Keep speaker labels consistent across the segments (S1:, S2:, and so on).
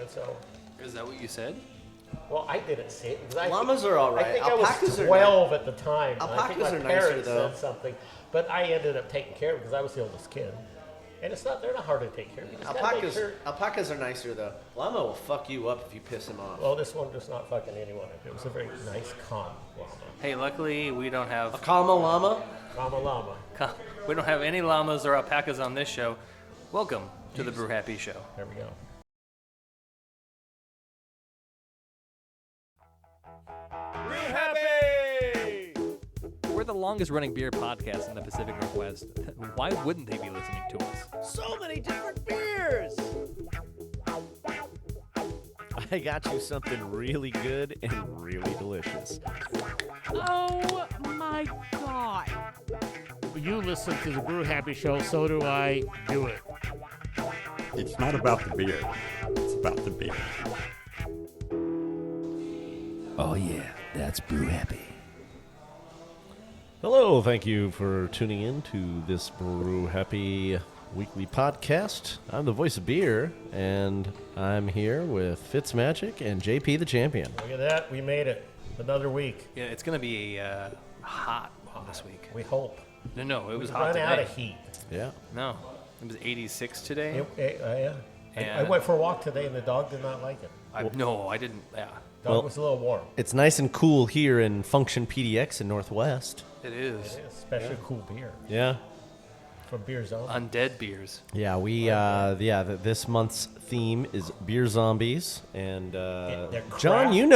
S1: And so,
S2: Is that what you said?
S1: well, I didn't see it. Because
S3: Llamas are all right.
S1: I think
S3: Alpacas
S1: I
S3: are
S1: was 12 at the time.
S3: Alpacas
S1: I think my
S3: are nicer,
S1: parents
S3: though.
S1: said something. But I ended up taking care of it because I was the oldest kid. And they're not hard to take care of. You just gotta make sure.
S3: Alpacas are nicer, though. Llama will fuck you up if you piss him off.
S1: Well, this one does not fucking anyone. It was a very nice, calm llama.
S2: Hey, luckily we don't have
S3: A Kama llama?
S1: Calm llama.
S2: we don't have any llamas or alpacas on this show. Welcome to the Brew Happy Show.
S1: There we go.
S2: Brew Happy! We're the longest running beer podcast in the Pacific Northwest. Why wouldn't they be listening to us?
S3: So many different beers! I got you something really good and really delicious.
S4: Oh my God.
S5: You listen to the Brew Happy Show, so do I. Do it.
S6: It's not about the beer. It's about the beer.
S7: Oh yeah, that's Brew Happy.
S8: Hello, thank you for tuning in to this Brew Happy weekly podcast. I'm the voice of beer, and I'm here with Fitzmagic and JP the Champion.
S1: Look at that. We made it. Another week.
S2: Yeah, it's going to be a hot one this week.
S1: We hope.
S2: No, it was
S1: We
S2: hot
S1: run
S2: today.
S1: out of heat.
S8: Yeah.
S2: No, it was 86 today.
S1: Yeah. I
S2: And-
S1: went for a walk today, and the dog did not like it.
S2: No, I didn't. Yeah,
S1: Dog was a little warm.
S8: It's nice and cool here in Function PDX in Northwest.
S2: it is.
S1: It is special cool beer
S8: Yeah.
S1: from Beer Zone.
S2: Undead beers.
S8: Yeah, this month's theme is beer zombies, and
S1: they're
S8: John,
S1: craft.
S8: you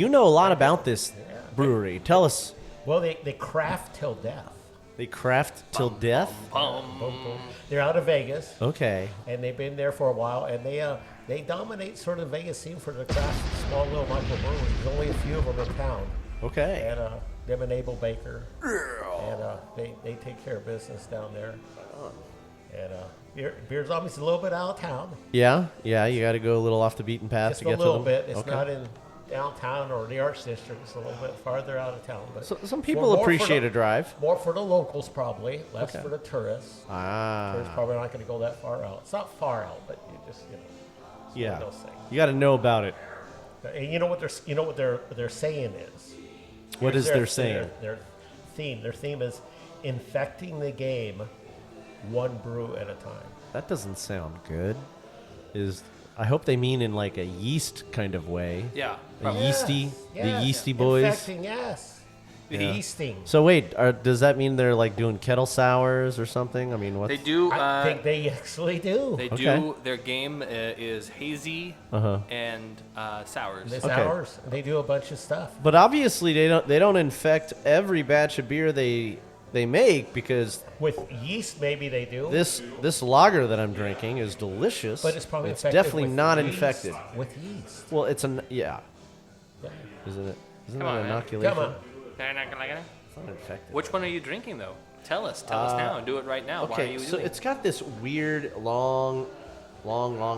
S8: know a lot about this brewery. Tell us.
S1: Well, they craft till death.
S8: They craft till death.
S1: Boom, boom. They're out of Vegas,
S8: Okay.
S1: and they've been there for a while, and they dominate sort of the Vegas scene for the craft small little microbreweries. There's only a few of them in town,
S8: Okay.
S1: and them and Abel Baker, and they take care of business down there. And Beer Zombies is a little bit out of town,
S8: Yeah. You got to go a little off the beaten path
S1: just
S8: to
S1: a
S8: get to
S1: little
S8: them.
S1: bit. It's
S8: Okay.
S1: not in downtown or the Arts District. It's a little bit farther out of town. But
S8: So, some people
S1: more for
S8: appreciate
S1: the-
S8: a drive.
S1: More for the locals, probably. Less
S8: Okay.
S1: for the tourists. Tourists
S8: Ah.
S1: probably not going to go that far out. It's not far out, but you just it's one
S8: Yeah.
S1: of those things.
S8: You got to know about it.
S1: And you know what their saying is.
S8: What is
S1: Here's
S8: their saying?
S1: Their theme. Their theme is infecting the game, one brew at a time.
S8: That doesn't sound good. I hope they mean in like a yeast kind of way.
S2: Yeah.
S8: A
S2: probably.
S8: yeasty,
S1: Yes,
S8: the yeasty boys.
S1: Infecting, yes. The
S8: Yeah.
S1: yeasting.
S8: So wait, does that mean they're like doing kettle sours or something? I mean, what?
S2: They do.
S1: I think they actually do.
S2: They
S8: Okay.
S2: do. Their game is hazy
S8: Uh-huh.
S2: and sours.
S1: This
S8: Okay.
S1: hours. They do a bunch of stuff.
S8: But obviously they don't infect every batch of beer they make, because
S1: With yeast, maybe they do.
S8: this lager that I'm drinking is delicious.
S1: But it's probably
S8: it's
S1: infected
S8: definitely
S1: with
S8: not
S1: yeast.
S8: infected.
S1: With yeast.
S8: Well, it's
S1: Yeah.
S8: isn't it? Isn't
S2: Come
S8: that
S2: on, man.
S8: inoculation?
S1: Come on.
S2: They're not gonna like it?
S8: It's not infected.
S2: Which one are you drinking though? Tell us. Tell us now. Do it right now. Why are
S8: Okay,
S2: you
S8: so
S2: doing
S8: it's got this weird long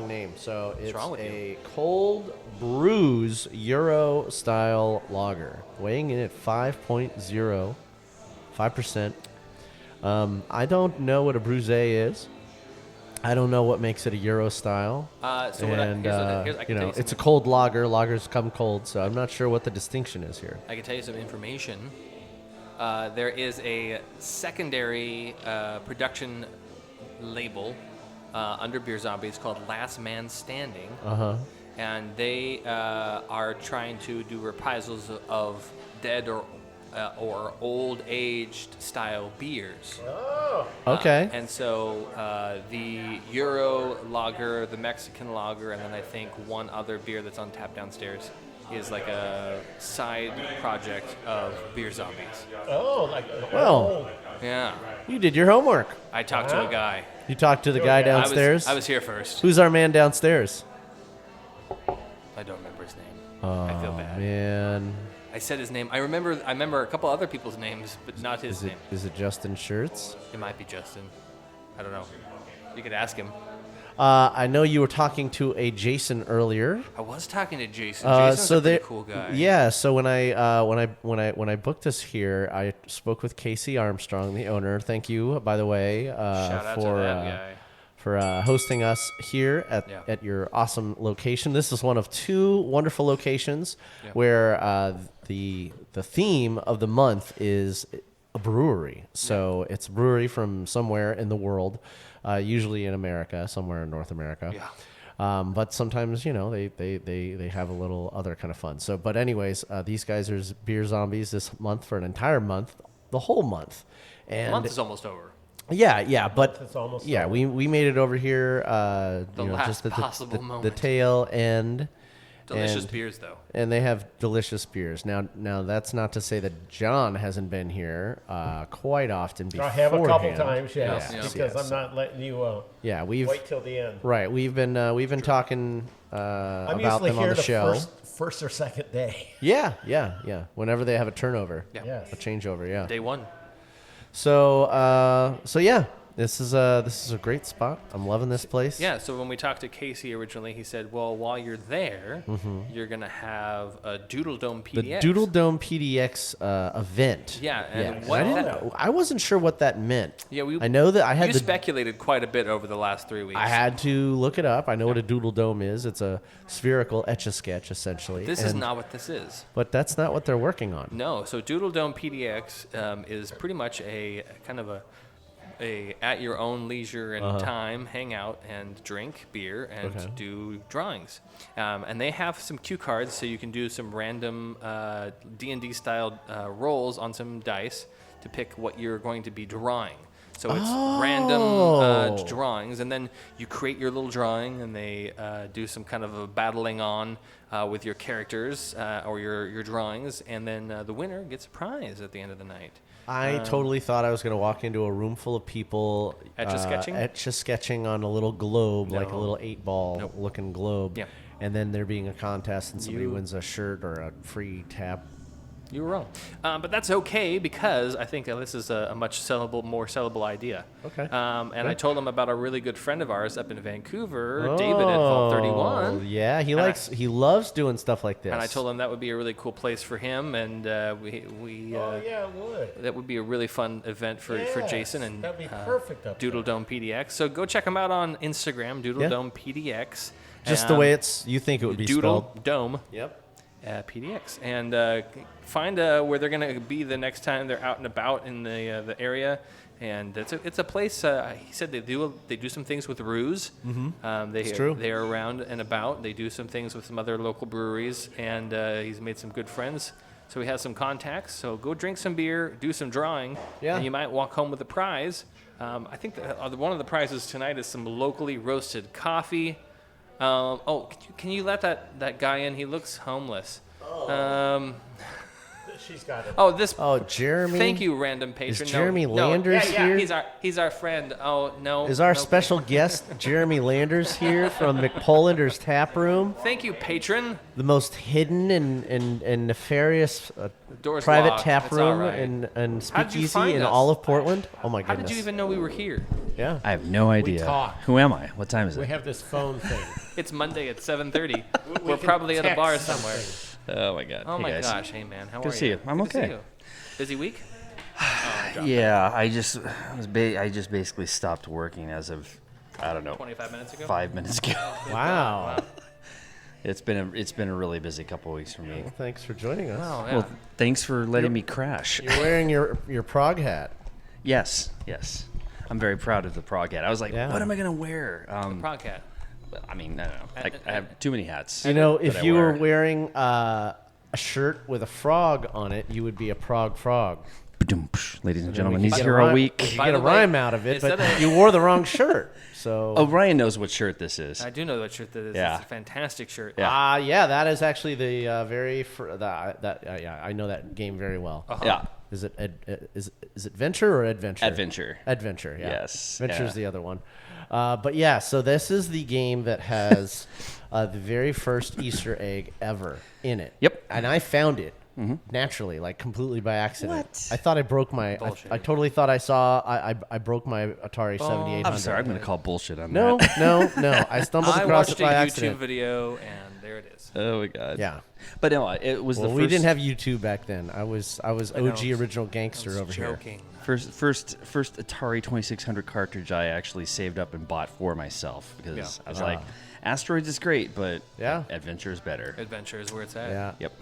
S8: name. So it's
S2: wrong with
S8: a cold brews Euro style lager, weighing in at 5.05%. I don't know what a bruisé is. I don't know what makes it a Euro style.
S2: So what I can tell you
S8: it's a
S2: some,
S8: cold lager. Lagers come cold, so I'm not sure what the distinction is here.
S2: I can tell you some information. There is a secondary production label under Beer Zombies called Last Man Standing, and they are trying to do reprisals of dead or old aged style beers.
S8: Okay.
S2: And so the Euro lager, the Mexican lager, and then I think one other beer that's on tap downstairs is like a side project of Beer Zombies.
S1: Oh, like
S8: Well,
S2: Yeah.
S8: you did your homework.
S2: I talked to a guy.
S8: You talked to the guy downstairs.
S2: I was here first.
S8: Who's our man downstairs?
S2: I don't remember his name. I feel bad.
S8: Man,
S2: I said his name. I remember a couple other people's names, but not his name.
S8: is it Justin Schertz?
S2: It might be Justin. I don't know. You could ask him.
S8: I know you were talking to a Jason earlier.
S2: I was talking to Jason. Jason's a pretty cool guy.
S8: Yeah. So when I booked us here, I spoke with Casey Armstrong, the owner. Thank you, by the way,
S2: Shout out
S8: for
S2: to that guy.
S8: for hosting us here at your awesome location. This is one of 2 wonderful locations where the theme of the month is a brewery. So it's a brewery from somewhere in the world, usually in America, somewhere in North America. Yeah. But sometimes, they have a little other kind of fun. So, but anyways, these guys are Beer Zombies this month for an entire month, the whole month. And
S2: the month is almost over.
S8: Yeah, but
S1: It's almost
S8: yeah,
S1: over.
S8: we made it over here.
S2: Last
S8: just at
S2: possible
S8: the
S2: moment.
S8: tail end.
S2: Delicious
S8: and,
S2: beers, though.
S8: And they have delicious beers. Now that's not to say that John hasn't been here quite often before.
S1: I have a couple times, yes,
S2: Yes,
S1: because I'm not letting you
S8: we've
S1: wait till the end.
S8: right. We've been talking
S1: I'm
S8: about
S1: usually
S8: them on
S1: here
S8: the show.
S1: first or second day.
S8: Yeah. Whenever they have a turnover,
S1: Yes.
S8: a changeover, yeah.
S2: Day 1.
S8: So yeah, this is a great spot. I'm loving this place.
S2: Yeah, so when we talked to Casey originally, he said, well, while you're there, you're going to have a Doodle Dome PDX.
S8: The Doodle Dome PDX event.
S2: Yeah, and
S8: I wasn't sure what that meant.
S2: Yeah,
S8: I know that I had
S2: you speculated quite a bit over the last 3 weeks.
S8: I had to look it up. I know what a Doodle Dome is. It's a spherical Etch-a-Sketch, essentially.
S2: This is not what this is.
S8: But that's not what they're working on.
S2: No, so Doodle Dome PDX is pretty much a kind of a at your own leisure and time, hang out and drink beer and do drawings. And they have some cue cards, so you can do some random D&D style rolls on some dice to pick what you're going to be drawing. So it's random drawings, and then you create your little drawing, and they do some kind of a battling on with your characters or your drawings, and then the winner gets a prize at the end of the night.
S8: I totally thought I was going to walk into a room full of people etch-a-sketching on a little globe, like a little 8-ball looking globe.
S2: Yeah.
S8: And then there being a contest and somebody wins a shirt or a free tab.
S2: You were wrong. But that's okay because I think this is a much more sellable idea.
S8: Okay.
S2: And I told him about a really good friend of ours up in Vancouver, David at Vault 31.
S8: Yeah, he loves doing stuff like this.
S2: And I told him that would be a really cool place for him, and we
S1: Yeah, it would.
S2: that would be a really fun event for Jason and
S1: that'd be perfect up
S2: Doodle
S1: there.
S2: Dome PDX. So go check him out on Instagram, Doodle Dome PDX.
S8: Just the way you think it would be
S2: Doodle
S8: spelled.
S2: Dome.
S8: Yep.
S2: PDX, and find where they're going to be the next time they're out and about in the area. And it's a place. He said they do some things with Ruse. Mm-hmm.
S8: It's true.
S2: They are around and about. They do some things with some other local breweries, and he's made some good friends. So he has some contacts. So go drink some beer, do some drawing, and you might walk home with a prize. I think one of the prizes tonight is some locally roasted coffee. Can you let that guy in? He looks homeless.
S1: She's got it.
S8: Oh, Jeremy.
S2: Thank you, random patron.
S8: Is Jeremy Landers
S2: yeah,
S8: here?
S2: He's our friend. Oh no.
S8: Is our
S2: no.
S8: special guest Jeremy Landers here from McPolander's Tap Room?
S2: Thank you, patron.
S8: The most hidden and nefarious
S2: Door's
S8: private
S2: locked.
S8: tap
S2: It's
S8: room
S2: all right.
S8: and
S2: How did you
S8: speakeasy
S2: find
S8: in
S2: us?
S8: all of Portland. Oh my
S2: How
S8: goodness!
S2: did you even know we were here?
S8: Yeah.
S7: I have no idea.
S5: talk.
S7: Who am I? What time is
S5: We
S7: it?
S5: have this phone thing.
S2: It's Monday at 7:30.
S5: We
S2: We're
S5: can
S2: probably at a bar
S5: text
S2: somewhere.
S5: something.
S7: Oh my god.
S2: Oh
S7: Hey,
S2: my
S7: guys.
S2: gosh, hey man, how
S7: Good
S2: are
S7: to see you. I'm
S2: Good to see
S7: okay.
S2: you. Busy week?
S7: Yeah, I just basically stopped working as of
S2: 25 minutes ago.
S7: 5 minutes ago.
S8: Wow.
S7: It's been a really busy couple of weeks for me.
S8: Thanks for joining us.
S2: Oh, yeah.
S7: Well, thanks for letting me crash.
S8: You're wearing your Prague hat.
S7: Yes. I'm very proud of the Prague hat. I was like,
S8: Yeah.
S7: what am I gonna wear?
S2: Prog cat.
S7: I mean, I don't know. I have too many hats.
S8: You know,
S7: that
S8: if
S7: I
S8: you
S7: wear.
S8: were wearing a shirt with a frog on it, you would be a Prague frog.
S7: Ba-dum, psh. Ladies and gentlemen,
S8: We
S7: he's
S8: could get
S7: here
S8: a
S7: all
S8: rhyme-
S7: week.
S8: we could
S2: By
S8: get a
S2: the way,
S8: rhyme out of it, but
S2: instead of-
S8: you wore the wrong shirt. So.
S7: Oh, Ryan knows what shirt this is.
S2: I do know that shirt. That is.
S7: Yeah.
S2: It's a fantastic shirt.
S7: Yeah.
S8: Yeah, that is actually the yeah, I know that game very well.
S7: Yeah.
S8: Is it is it Venture or Adventure?
S7: Adventure.
S8: Adventure, yeah.
S7: Yes,
S8: Venture's
S7: yeah.
S8: the other one. But yeah, so this is the game that has the very first Easter egg ever in it.
S7: Yep.
S8: And I found it naturally, like completely by accident.
S7: What?
S8: I thought I broke my.
S2: Bullshit.
S8: I totally thought I saw. I broke my Atari 7800.
S7: I'm sorry. I'm going to call bullshit on
S8: No,
S7: that.
S8: no. I stumbled
S2: I
S8: across
S2: watched
S8: it by
S2: a YouTube
S8: accident.
S2: video, and there it is.
S7: Oh my god.
S8: Yeah.
S7: But no, it was
S8: Well,
S7: the
S8: we
S7: first.
S8: didn't have YouTube back then. I was OG original gangster over
S2: Joking.
S7: First Atari 2600 cartridge I actually saved up and bought for myself because I was like, Asteroids is great, but Adventure is better.
S2: Adventure is where it's at.
S8: here.
S7: Yep.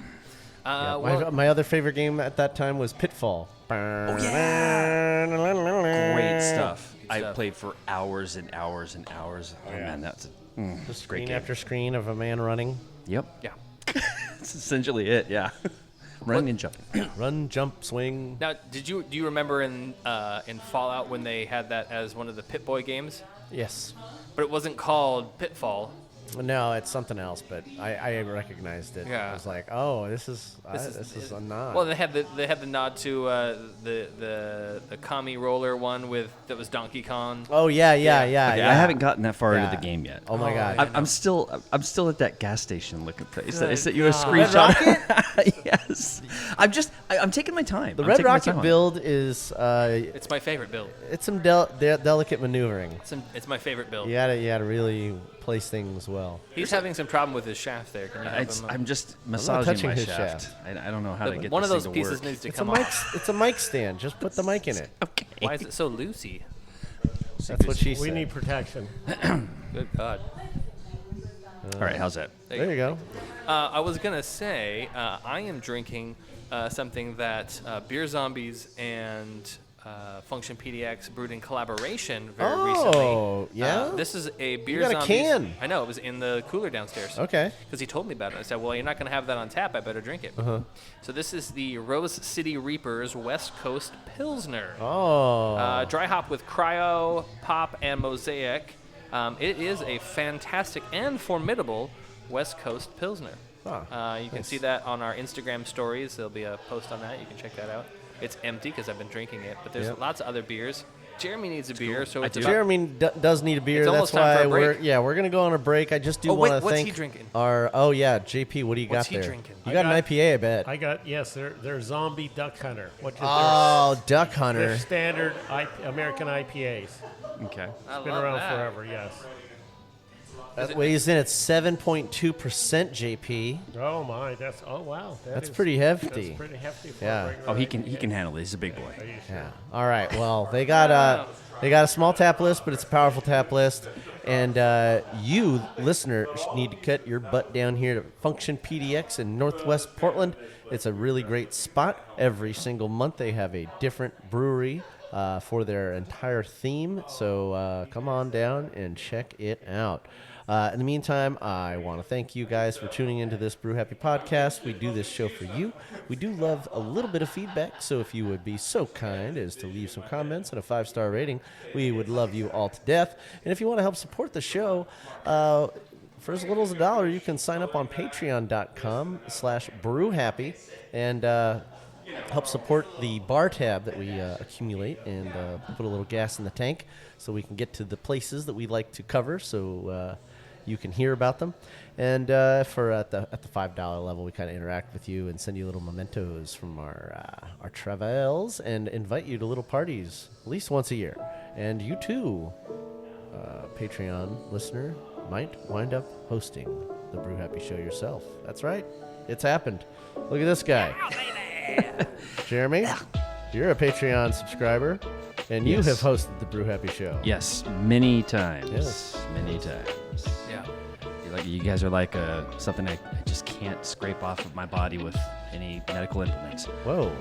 S8: Yeah. My other favorite game at that time was Pitfall.
S7: Oh yeah. Great stuff.
S2: Good
S7: I
S2: stuff.
S7: played for hours and hours and hours. Oh man, that's
S8: Just
S7: great
S8: screen
S7: game.
S8: after screen of a man running.
S7: Yep.
S2: Yeah.
S7: That's essentially it. Yeah. Running and jumping.
S8: Run, jump, swing.
S2: Now, do you remember in Fallout when they had that as one of the Pit-Boy games?
S8: Yes.
S2: But it wasn't called Pitfall.
S8: No, it's something else, but I recognized it.
S2: Yeah.
S8: I was like, oh, this is a nod.
S2: Well, they had the nod to the commie roller one that was Donkey Kong.
S8: oh yeah.
S7: Okay, I haven't gotten that far into
S8: Yeah.
S7: the game yet.
S8: Oh my god.
S7: I'm still at that gas station looking place. I sent you a screenshot. Yes. I'm taking my time.
S8: The
S7: I'm
S8: Red
S7: taking my
S8: Rocket
S7: time on it.
S8: build is
S2: It's my favorite build.
S8: it's some delicate maneuvering.
S2: It's my favorite build.
S8: You gotta really place things well.
S2: He's having some problem with his shaft there. Can you help him?
S7: I'm just massaging
S8: touching
S7: my
S8: his
S7: shaft.
S8: shaft.
S7: I don't know how to get
S2: One of
S7: this
S2: those
S7: thing to
S2: pieces
S7: work.
S2: needs to
S8: It's a
S2: come
S8: mic.
S2: off.
S8: It's a mic stand. Just put the mic in it.
S7: Okay.
S2: Why is it so loosey?
S8: That's what she
S1: We
S8: said.
S1: need protection.
S2: Good God.
S7: All right, how's that?
S8: There you go.
S2: I was gonna say I am drinking something that Beer Zombies and Function PDX brewed in collaboration very recently.
S8: Oh, yeah?
S2: This is a Beer
S8: got a
S2: Zombies.
S8: can.
S2: I know, it was in the cooler downstairs.
S8: Okay.
S2: Because he told me about it. I said, well, you're not going to have that on tap. I better drink it. So this is the Rose City Reapers West Coast Pilsner.
S8: Oh.
S2: Dry hop with cryo, pop, and mosaic. It is a fantastic and formidable West Coast Pilsner. You can see that on our Instagram stories. There'll be a post on that. You can check that out. It's empty because I've been drinking it, but there's lots of other beers. Jeremy needs a beer, so it's about,
S8: Jeremy does need a beer.
S2: It's
S8: That's
S2: almost time
S8: why
S2: for a break.
S8: we're gonna go on a break. I just do
S2: Oh, wait,
S8: want to
S2: what's
S8: thank
S2: he drinking?
S8: our. Oh yeah, JP, what do you
S2: What's
S8: got
S2: he
S8: there?
S2: drinking?
S8: You got an IPA, I bet.
S1: I got their zombie duck hunter, which is
S8: Oh, Duck
S1: their
S8: Hunter.
S1: standard American IPAs.
S7: Okay.
S2: I
S1: Been
S2: love
S1: around
S2: that.
S1: forever, yes.
S8: That weighs in at 7.2%, JP.
S1: Oh my, wow.
S8: That's pretty hefty.
S1: That's pretty hefty. For
S8: Yeah.
S1: a regular
S7: Oh, he
S1: IPA.
S7: can handle it. He's a big boy.
S1: Are you sure?
S8: Yeah. All right. Well, they got a small tap list, but it's a powerful tap list. And you, listener, need to cut your butt down here to Function PDX in Northwest Portland. It's a really great spot. Every single month they have a different brewery for their entire theme. So come on down and check it out. In the meantime, I want to thank you guys for tuning into this Brew Happy podcast. We do this show for you. We do love a little bit of feedback, so if you would be so kind as to leave some comments and a 5-star rating, we would love you all to death. And if you want to help support the show, for as little as $1, you can sign up on patreon.com/brewhappy and help support the bar tab that we accumulate and put a little gas in the tank so we can get to the places that we like to cover. So you can hear about them, and for at the $5 level, we kind of interact with you and send you little mementos from our travels and invite you to little parties at least once a year. And you too, Patreon listener, might wind up hosting the Brew Happy Show yourself. That's right, it's happened. Look at this guy, Jeremy. You're a Patreon subscriber, and you
S7: Yes.
S8: have hosted the Brew Happy Show.
S7: Yes, many times.
S8: Yes.
S7: Many times.
S2: Yeah.
S7: You guys are like something I just can't scrape off of my body with any medical implements.
S8: Whoa.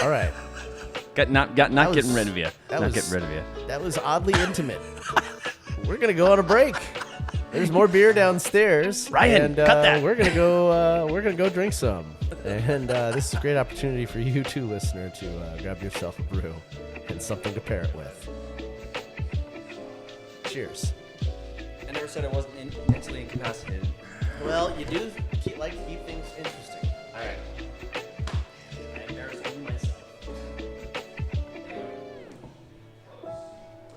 S8: All right.
S7: Not
S8: was-
S7: getting rid of you.
S8: that
S7: Not
S8: was-
S7: getting rid of you.
S8: That was oddly intimate. We're gonna go on a break. There's more beer downstairs.
S7: Ryan,
S8: and,
S7: cut that.
S8: We're gonna go drink some. And this is a great opportunity for you too, listener, to grab yourself a brew and something to pair it with. Cheers.
S7: I never said I wasn't mentally incapacitated.
S8: Well, you do like to keep things interesting. All right. I embarrassed myself.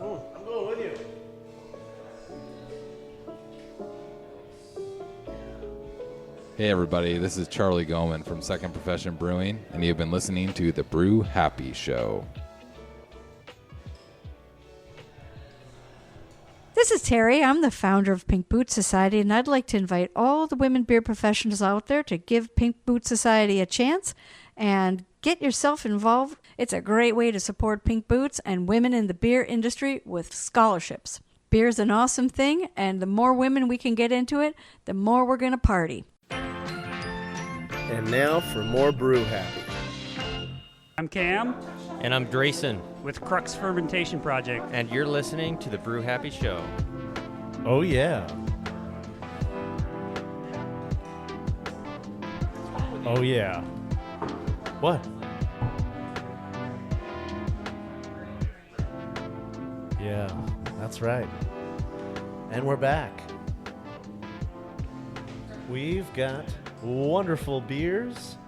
S8: I'm going with you.
S9: Hey everybody, this is Charlie Goman from Second Profession Brewing, and you've been listening to the Brew Happy Show.
S10: This is Terry. I'm the founder of Pink Boot Society, and I'd like to invite all the women beer professionals out there to give Pink Boot Society a chance and get yourself involved. It's a great way to support Pink Boots and women in the beer industry with scholarships. Beer's an awesome thing, and the more women we can get into it, the more we're going to party.
S8: And now for more Brew Happy.
S11: I'm Cam.
S12: And I'm Drayson.
S11: With Crux Fermentation Project.
S12: And you're listening to the Brew Happy Show.
S8: Oh, yeah. Oh, yeah. What? Yeah, that's right. And we're back. We've got wonderful beers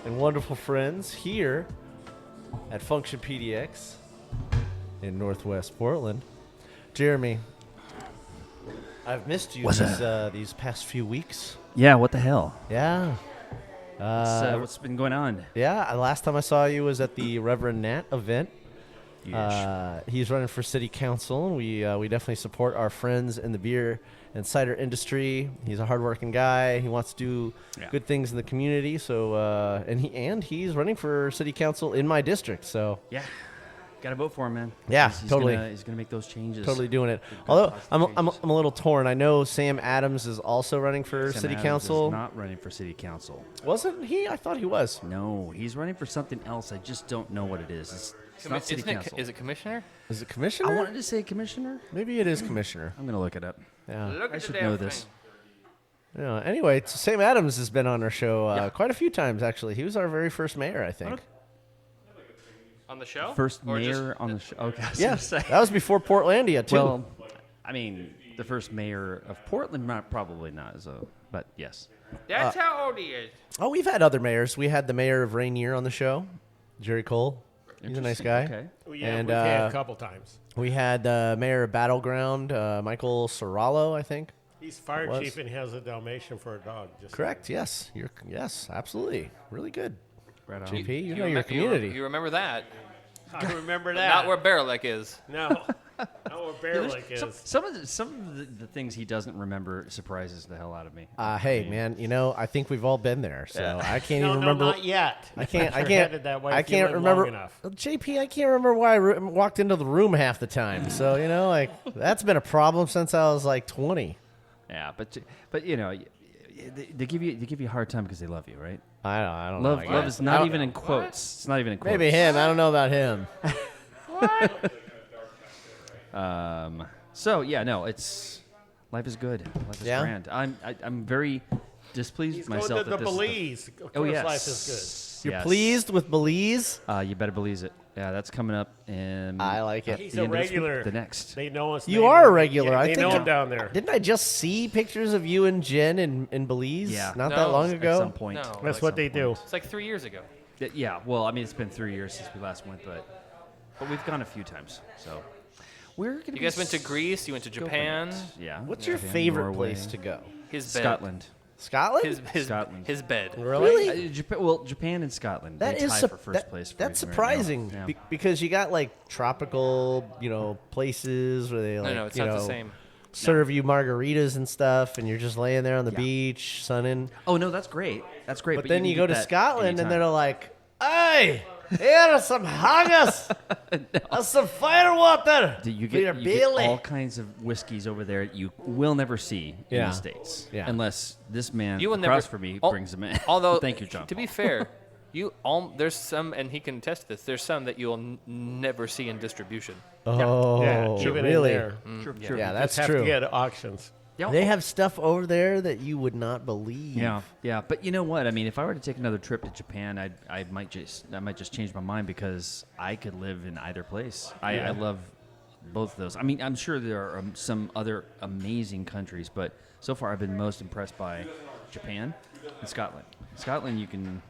S8: and wonderful friends here at Function PDX in Northwest Portland. Jeremy, I've missed you these past few weeks.
S7: Yeah, what the hell?
S8: Yeah.
S7: What's been going on?
S8: Yeah, last time I saw you was at the Reverend Nat event.
S7: Yes.
S8: He's running for city council. We definitely support our friends in the beer and cider industry. He's a hardworking guy. He wants to do good things in the community. So and he's running for city council in my district. So
S7: yeah, gotta vote for him, man.
S8: Yeah,
S7: he's
S8: totally.
S7: He's gonna make those changes.
S8: Totally doing it. Although I'm a little torn. I know Sam Adams is also running for
S7: Sam
S8: city
S7: Adams
S8: council.
S7: is not running for city council.
S8: Wasn't he? I thought he was.
S7: No, he's running for something else. I just don't know what it is. It's not city council.
S2: Is it commissioner?
S8: Is it commissioner?
S7: I wanted to say commissioner.
S8: Maybe it is commissioner.
S7: I'm gonna look it up.
S8: Yeah,
S7: I should know this.
S8: Yeah. Anyway, Sam Adams has been on our show quite a few times. Actually, he was our very first mayor, I think.
S2: On the show?
S7: First mayor on the show. Okay.
S8: Yeah, that was before Portlandia too.
S7: Well, I mean, the first mayor of Portland, probably not. But yes.
S2: That's how old he is.
S8: Oh, we've had other mayors. We had the mayor of Rainier on the show, Jerry Cole. He's a nice guy.
S7: Okay.
S5: Yeah,
S8: and
S5: we've had a couple times.
S8: We had mayor of Battleground, Michael Sorallo, I think.
S5: He's fire chief and has a Dalmatian for a dog.
S8: Correct. Yes. Yes. Absolutely. Really good.
S7: Right on.
S8: JP, you know your community.
S2: You remember that?
S5: I remember that.
S2: Not where Bearlick is.
S5: No. Not where Bearlick is.
S7: Some of the things he doesn't remember surprises the hell out of me.
S8: Hey, man, I think we've all been there, so I can't even
S5: No,
S8: remember.
S5: not yet.
S8: I can't
S5: headed that way
S8: I
S5: if you
S8: can't
S5: live
S8: remember.
S5: long enough.
S8: JP, I can't remember why I walked into the room half the time. So, that's been a problem since I was like 20.
S7: Yeah, but they give you a hard time because they love you, right?
S8: I don't
S7: know. Love is not even in quotes. It's not even in quotes.
S8: Maybe him. I don't know about him.
S7: So yeah, no, life is good. Life is grand. I'm very displeased with myself.
S5: He's going to the Belize. Of course,
S7: yes.
S5: life is
S8: You're pleased with Belize?
S7: You better Belize it. Yeah, that's coming up. And
S8: I like it.
S5: He's a regular.
S7: The next.
S5: They know us.
S8: You are a regular.
S5: Yeah,
S8: I
S5: they
S8: think
S5: know him down there.
S8: Didn't I just see pictures of you and Jen in Belize?
S7: Yeah.
S8: Not that long ago.
S7: At some point.
S2: No.
S5: That's what they do.
S2: It's like 3 years ago.
S7: Yeah. Well, I mean, it's been 3 years since we last went, but we've gone a few times. So we're gonna.
S2: You guys went to Greece. You went to Japan.
S7: Yeah.
S8: What's your favorite place to go?
S2: His bed.
S7: Scotland.
S8: Scotland?
S7: Scotland.
S2: His bed.
S8: Really?
S7: Japan and Scotland.
S8: That
S7: they
S8: is
S7: tie for first place.
S8: That's
S7: for me
S8: surprising
S7: right now. Yeah.
S8: because you got like tropical, places where they like,
S2: No, it's not the same.
S8: serve you margaritas and stuff, and you're just laying there on the beach, sunning.
S7: Oh no, that's great. That's great.
S8: But then you go to Scotland and
S7: anytime.
S8: they're like, "Hey, here are some haggis, and some firewater."
S7: You
S8: for your
S7: get
S8: belly."
S7: all kinds of whiskeys over there you will never see in the States.
S8: Yeah.
S7: Unless this man
S2: You will
S7: across
S2: never
S7: from me
S2: al-
S7: brings them in.
S2: Although,
S7: thank you, John.
S2: To be fair, there's some, and he can attest to this. There's some that you'll never see in distribution.
S8: Oh,
S5: even
S8: really?
S5: in there.
S7: Sure.
S8: Yeah, that's
S5: Just have
S8: true.
S5: to get auctions.
S8: They have stuff over there that you would not believe.
S7: Yeah. But you know what? I mean, if I were to take another trip to Japan, I might just change my mind because I could live in either place. I love both of those. I mean, I'm sure there are some other amazing countries, but so far I've been most impressed by Japan and Scotland. Scotland, you can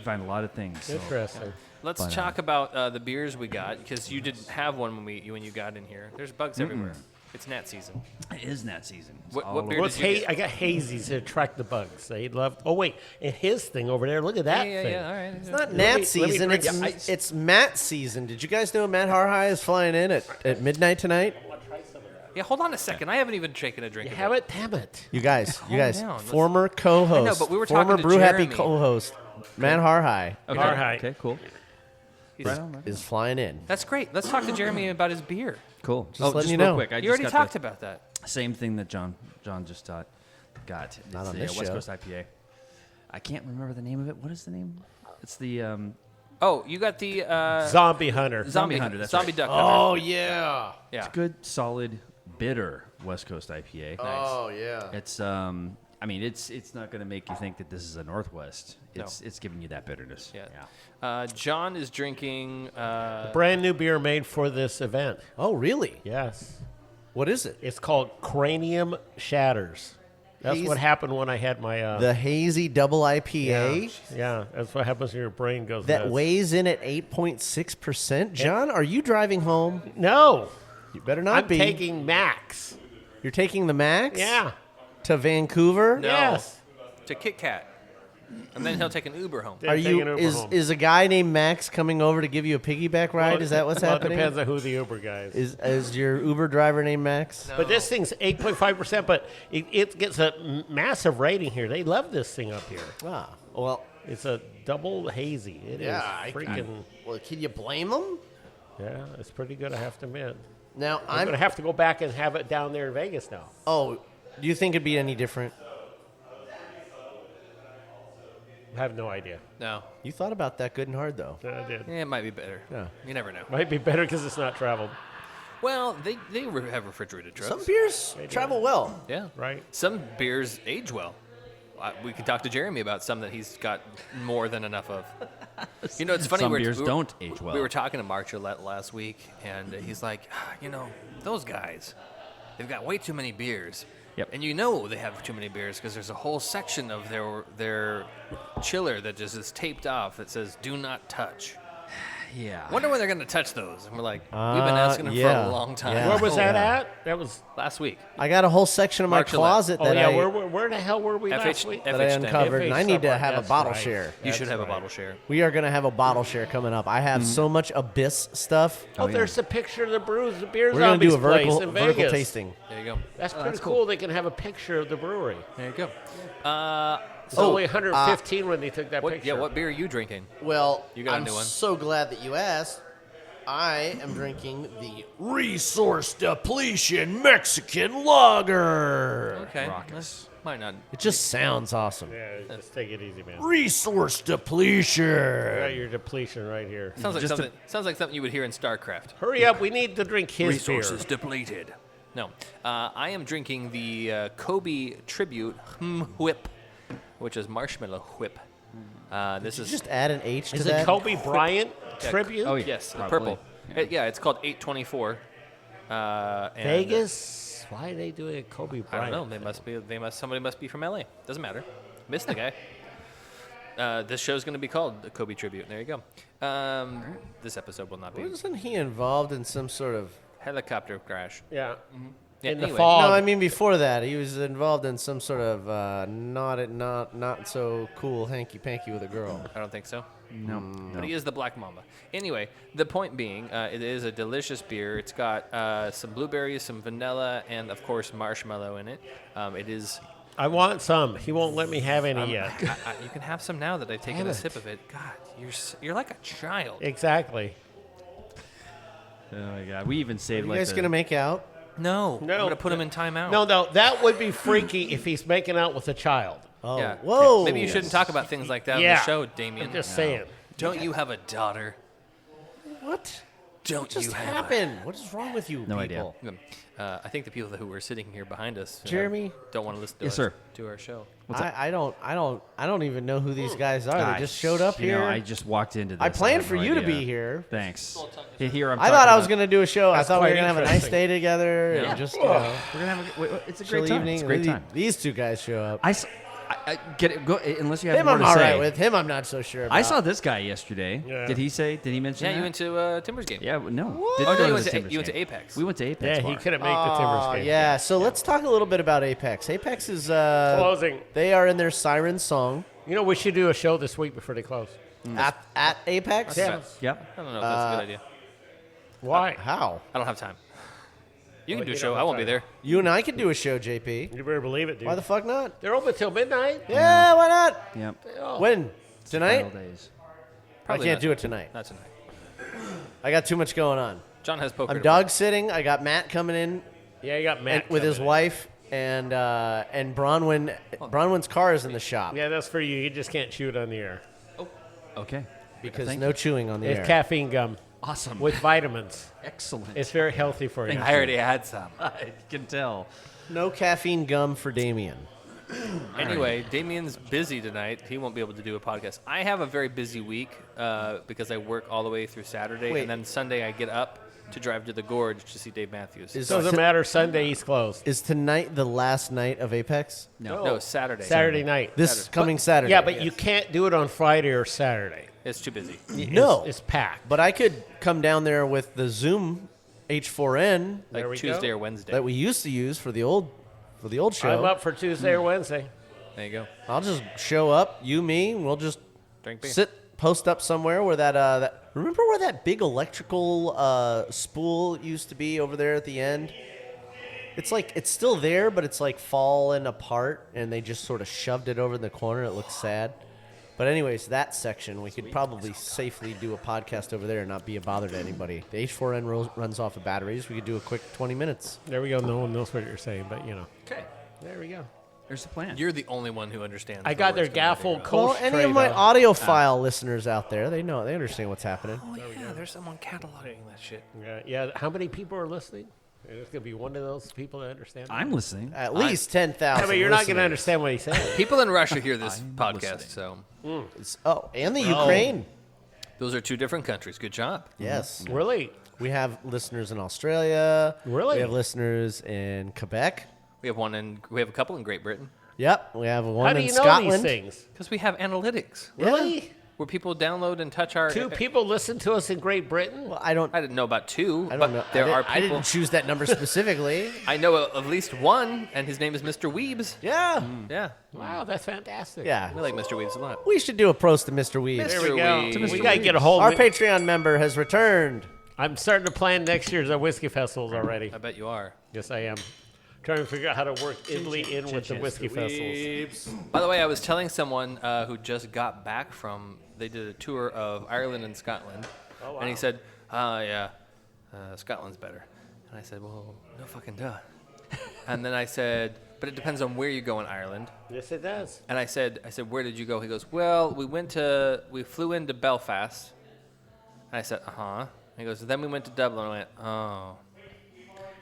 S7: find a lot of things. So.
S5: Interesting.
S2: Let's talk about the beers we got because you didn't have one when you got in here. There's bugs everywhere. It's gnat season.
S7: It is gnat season.
S2: What beer
S5: Well,
S2: did you get?
S5: I got hazies to attract the bugs. They love. Oh wait, and his thing over there. Look at that thing.
S2: Yeah, all right.
S8: It's not
S5: Let
S8: gnat
S5: me
S8: season.
S5: drink
S8: It's Matt season. Did you guys know Matt Harhigh is flying in at midnight tonight?
S2: Yeah, hold on a second. I haven't even taken a drink.
S1: You
S2: of
S1: have it? Damn it.
S8: You guys,
S2: down. Let's-
S8: former co-host,
S2: I know, but we were
S8: former
S2: talking to
S8: Brew Happy
S2: Jeremy.
S8: co-host, Matt Harhigh
S7: Okay.
S1: Harhigh.
S7: Okay, cool.
S8: is flying in.
S2: That's great. Let's talk to Jeremy about his beer.
S7: Cool.
S8: Just letting you
S7: real
S8: know.
S7: quick. I
S2: You
S7: just
S2: already
S7: got
S2: talked
S7: the
S2: about that.
S7: same thing that John just got.
S8: Not
S7: It's
S8: on
S7: the
S8: this
S7: West
S8: show.
S7: Coast IPA. I can't remember the name of it. What is the name? It's the
S2: Oh, you got the
S1: Zombie Hunter.
S7: Zombie Hunter, that's
S2: Zombie
S7: right.
S2: Duck.
S8: Oh
S2: Hunter.
S8: yeah.
S2: Yeah.
S7: It's good, solid, bitter West Coast IPA.
S8: Oh yeah.
S7: It's I mean, it's not going to make you think that this is a Northwest. It's giving you that bitterness.
S2: Yeah. John is drinking.
S1: Brand new beer made for this event.
S8: Oh really?
S1: Yes.
S8: What is it?
S1: It's called Cranium Shatters. That's
S8: Hazy-
S1: what happened when I had my...
S8: The hazy double IPA
S1: yeah, that's what happens when your brain goes
S8: that
S1: nuts.
S8: weighs in at 8.6%. John, are you driving home?
S1: No.
S8: You better not
S1: I'm
S8: be.
S1: taking Max.
S8: You're taking the Max?
S1: Yeah.
S8: To Vancouver?
S2: No.
S1: Yes.
S2: To Kit Kat. And then he'll take an Uber home.
S8: Are you is a guy named Max coming over to give you a piggyback ride?
S1: Well,
S8: Is that what's
S1: well,
S8: happening?
S1: It depends on who the Uber guy is.
S8: Is your Uber driver named Max?
S2: No.
S1: But this thing's 8.5%, but it gets a massive rating here. They love this thing up here.
S8: Ah, well,
S1: It's a double hazy. It is freaking...
S8: well, can you blame them?
S1: Yeah, it's pretty good, I have to admit.
S8: Now
S1: I'm going to have to go back and have it down there in Vegas now.
S8: Oh, do you think it'd be any different?
S1: I have no idea.
S2: No.
S8: You thought about that good and hard, though.
S1: Yeah, I did.
S2: Yeah, it might be better.
S8: Yeah.
S2: You never know.
S1: Might be better because it's not traveled.
S2: Well, they have refrigerated drugs.
S8: Some beers travel well.
S2: Yeah.
S1: Right.
S2: Some beers age well. We could talk to Jeremy about some that he's got more than enough of. You know, it's funny.
S7: Some beers don't age well.
S2: We were talking to Mark Gillette last week, and he's like, those guys, they've got way too many beers.
S7: Yep.
S2: And they have too many beers because there's a whole section of their chiller that just is taped off that says "Do not touch."
S7: Yeah.
S2: Wonder when they're going to touch those. And we're like, we've been asking them for a long time.
S8: Yeah.
S1: Where was that at? That was
S2: last week.
S8: I got a whole section of my
S2: Mark Gillette.
S8: closet that
S1: where the hell were we last week?
S8: that I uncovered, and I need to have a
S1: That's
S8: bottle
S1: right.
S8: share.
S2: You should have a bottle share.
S8: We are going to have a bottle share coming up. I have so much Abyss stuff.
S1: Oh, there's a picture of the beer
S8: We're going to do a
S1: place
S8: vertical,
S1: in
S8: vertical
S1: Vegas.
S8: tasting.
S2: There you go.
S1: That's pretty cool. They can have a picture of the brewery.
S2: There you go.
S1: It's only 115 when they took that
S2: What,
S1: picture.
S2: yeah, what beer are you drinking?
S8: Well,
S2: You got a
S8: I'm
S2: new one.
S8: so glad that you asked. I am drinking the Resource Depletion Mexican Lager.
S2: Okay.
S7: Raucous.
S2: Might not.
S8: It just sounds awesome.
S1: Yeah, just take it easy, man.
S8: Resource Depletion.
S1: You got your depletion right here.
S2: Sounds like something you would hear in StarCraft.
S1: Hurry up, we need to drink his
S2: Resources
S1: beer.
S2: depleted. No, I am drinking the Kobe Tribute Whip, which is marshmallow whip. This is
S8: Just add an H to
S1: Is
S8: that.
S1: it Kobe Bryant
S2: Yeah,
S1: tribute?
S7: Oh, yeah.
S2: yes, the
S7: Probably.
S2: purple. It's called 824. And,
S1: Vegas? Why are they doing a Kobe
S2: I
S1: Bryant?
S2: don't know. Somebody must be from LA. Doesn't matter. Missed the guy. This show's going to be called the Kobe Tribute. There you go. This episode will not be.
S8: Wasn't he involved in some sort of...
S2: Helicopter crash.
S1: Yeah.
S2: Yeah,
S1: In the
S2: anyway.
S1: fall.
S8: No, I mean before that, he was involved in some sort of not so cool hanky panky with a girl.
S2: I don't think so.
S7: No.
S2: But he is the Black Mamba. Anyway, the point being, it is a delicious beer. It's got some blueberries, some vanilla, and of course marshmallow in it. It is.
S1: I want some. He won't let me have any yet.
S2: You can have some now that I've taken
S1: Damn
S2: a
S1: it.
S2: sip of it. God, you're like a child.
S1: Exactly.
S7: Oh my god. We even saved
S8: You
S7: like
S8: guys
S7: the,
S8: gonna make out?
S2: No, I'm gonna put him in timeout.
S1: No, that would be freaky if he's making out with a child.
S8: Oh,
S2: Yeah.
S8: whoa!
S2: Maybe you shouldn't talk about things like that on
S1: Yeah.
S2: the show, Damien.
S1: I'm just saying.
S2: Don't you have a daughter?
S8: What?
S2: Don't
S8: What just
S2: you have
S8: happened? What is wrong with you
S7: No
S8: people?
S7: idea.
S2: I think the people who were sitting here behind us,
S8: Jeremy?
S2: don't want to listen to
S7: Yes,
S2: us
S7: sir.
S2: to our show.
S8: I don't even know who these guys are. They just showed up
S7: you
S8: here.
S7: know, I just walked into this.
S8: I planned
S7: have
S8: for
S7: no
S8: you to
S7: idea.
S8: be here.
S7: Thanks. Here I'm
S8: I thought I was
S7: talking
S8: going to do a show. I
S1: That's
S8: thought we were
S1: quite
S8: going to have a nice
S1: interesting.
S8: day together
S2: Yeah.
S8: and just
S7: about- We're gonna have it's a
S8: chill
S7: great time.
S8: evening.
S7: It's a great time.
S8: These two guys show up.
S7: I get it. Go unless you have
S8: Him
S7: more
S8: I'm
S7: to
S8: all
S7: say.
S8: right with. Him I'm not so sure about.
S7: I saw this guy yesterday.
S1: Yeah.
S7: Did he mention
S2: Yeah,
S7: that?
S2: you went to Timbers game.
S7: Yeah, no.
S2: Oh,
S7: Didn't
S2: no,
S7: go
S2: you
S7: to
S2: went
S7: the
S2: to
S7: Timbers
S2: you went to
S7: game.
S2: Apex.
S7: We went to Apex.
S1: Yeah,
S7: bar.
S1: he couldn't make the Timbers game.
S8: Yeah, so let's talk a little bit about Apex. Apex is
S1: Closing.
S8: They are in their siren song
S1: You know, we should do a show this week before they close.
S8: at Apex.
S1: Yeah.
S7: Yep.
S2: I don't know if that's a good idea.
S1: Why?
S8: How?
S2: I don't have time. You can do a
S1: you
S2: show.
S1: know,
S2: I won't be there.
S8: You and I can do a show, JP.
S1: You better believe it, dude.
S8: Why the fuck not?
S1: They're open till midnight.
S8: Yeah, why not?
S7: Yep.
S1: Oh.
S8: When? Tonight?
S7: Final days.
S2: Probably
S8: I can't
S2: not.
S8: do it tonight.
S2: Not tonight.
S8: I got too much going on.
S2: John has poker.
S8: I'm
S2: to
S8: dog sitting. I got Matt coming in
S1: Yeah, you got Matt
S8: with his
S1: coming in.
S8: wife, and Bronwyn. Bronwyn's car is in the shop
S1: Yeah, that's for you. You just can't chew it on the air.
S7: Okay.
S8: because
S7: Thank
S8: no
S7: you.
S8: chewing on the
S1: It's
S8: air.
S1: caffeine gum
S7: Awesome.
S1: with vitamins.
S7: Excellent.
S1: It's very healthy for you.
S2: I already had some.
S7: I can tell.
S8: No caffeine gum for Damien.
S2: Anyway, Damien's busy tonight. He won't be able to do a podcast. I have a very busy week because I work all the way through Saturday,
S8: Wait.
S2: and then Sunday I get up to drive to the Gorge to see Dave Matthews.
S1: Doesn't matter. Sunday he's closed.
S8: Is tonight the last night of Apex?
S2: No, Saturday.
S1: Saturday night.
S8: This coming Saturday.
S1: Yeah, but you can't do it on Friday or Saturday.
S2: It's too busy.
S8: No.
S1: It's packed.
S8: But I could come down there with the Zoom H4n
S2: Like
S1: There we
S2: Tuesday
S1: go.
S2: or Wednesday.
S8: that we used to use for the old show.
S1: I'm up for Tuesday or Wednesday.
S2: There you go.
S8: I'll just show up, you, me, and we'll just
S2: Drink beer.
S8: post up somewhere where that remember where that big electrical spool used to be over there at the end? It's like it's still there, but it's like fallen apart, and they just sort of shoved it over in the corner. It looks sad. But anyways, that section, we could probably safely do a podcast over there and not be a bother to anybody. The H4n runs off of batteries. We could do a quick 20 minutes.
S1: There we go. No one knows what you're saying, but you know.
S2: Okay.
S1: There we go.
S7: There's the plan.
S2: You're the only one who understands.
S1: I
S2: the
S1: got their
S2: words coming out of your
S1: gaffle
S2: mouth.
S8: Well,
S1: coach
S8: any
S1: tray,
S8: of my
S1: though.
S8: audiophile listeners out there, they understand what's happening.
S2: Oh yeah, there's someone cataloging that shit.
S1: Yeah. How many people are listening? It's gonna be one of those people that understand.
S7: I'm listening.
S8: At least 10,000.
S1: Yeah, but you're not gonna
S8: listeners.
S1: understand what he's saying.
S2: People in Russia hear this
S7: I'm
S2: podcast,
S7: listening.
S2: so
S8: Oh, and the Ukraine.
S2: those are two different countries. Good job.
S8: Yes.
S1: Really?
S8: We have listeners in Australia.
S1: Really?
S8: We have listeners in Quebec.
S2: We have a couple in Great Britain
S8: Yep. We have one
S1: How do
S8: in
S1: you know
S8: Scotland.
S1: these things?
S2: because we have analytics
S1: Really?
S2: where people download and touch our.
S1: Two people listen to us in Great Britain?
S8: Well, I don't
S2: I didn't know about two,
S8: I
S2: but
S8: don't know.
S2: there are
S8: I
S2: people.
S8: didn't choose that number specifically.
S2: I know of at least one, and his name is Mr. Weebs.
S8: Yeah.
S2: Yeah,
S1: Wow, that's fantastic.
S8: Yeah.
S2: we like Mr. Weebs a lot.
S8: We should do a prost to Mr. Weeds.
S1: There we
S2: Mr.
S1: go.
S2: Weebs.
S1: We gotta get a hold
S8: Our
S1: of it.
S8: Patreon member has returned.
S1: I'm starting to plan next year's whiskey festivals already.
S2: I bet you are.
S1: Yes, I am. Trying to figure out how to work Italy in with the whiskey festivals.
S2: By the way, I was telling someone who just got back from. They did a tour of Ireland and Scotland, and he said, "Yeah, Scotland's better." And I said, "Well, no fucking duh." And then I said, "But it depends on where you go in Ireland."
S1: Yes, it does.
S2: And I said, "Where did you go?" He goes, "Well, we flew into Belfast." And I said, "Uh-huh." He goes, "Then we went to Dublin." I went, "Oh."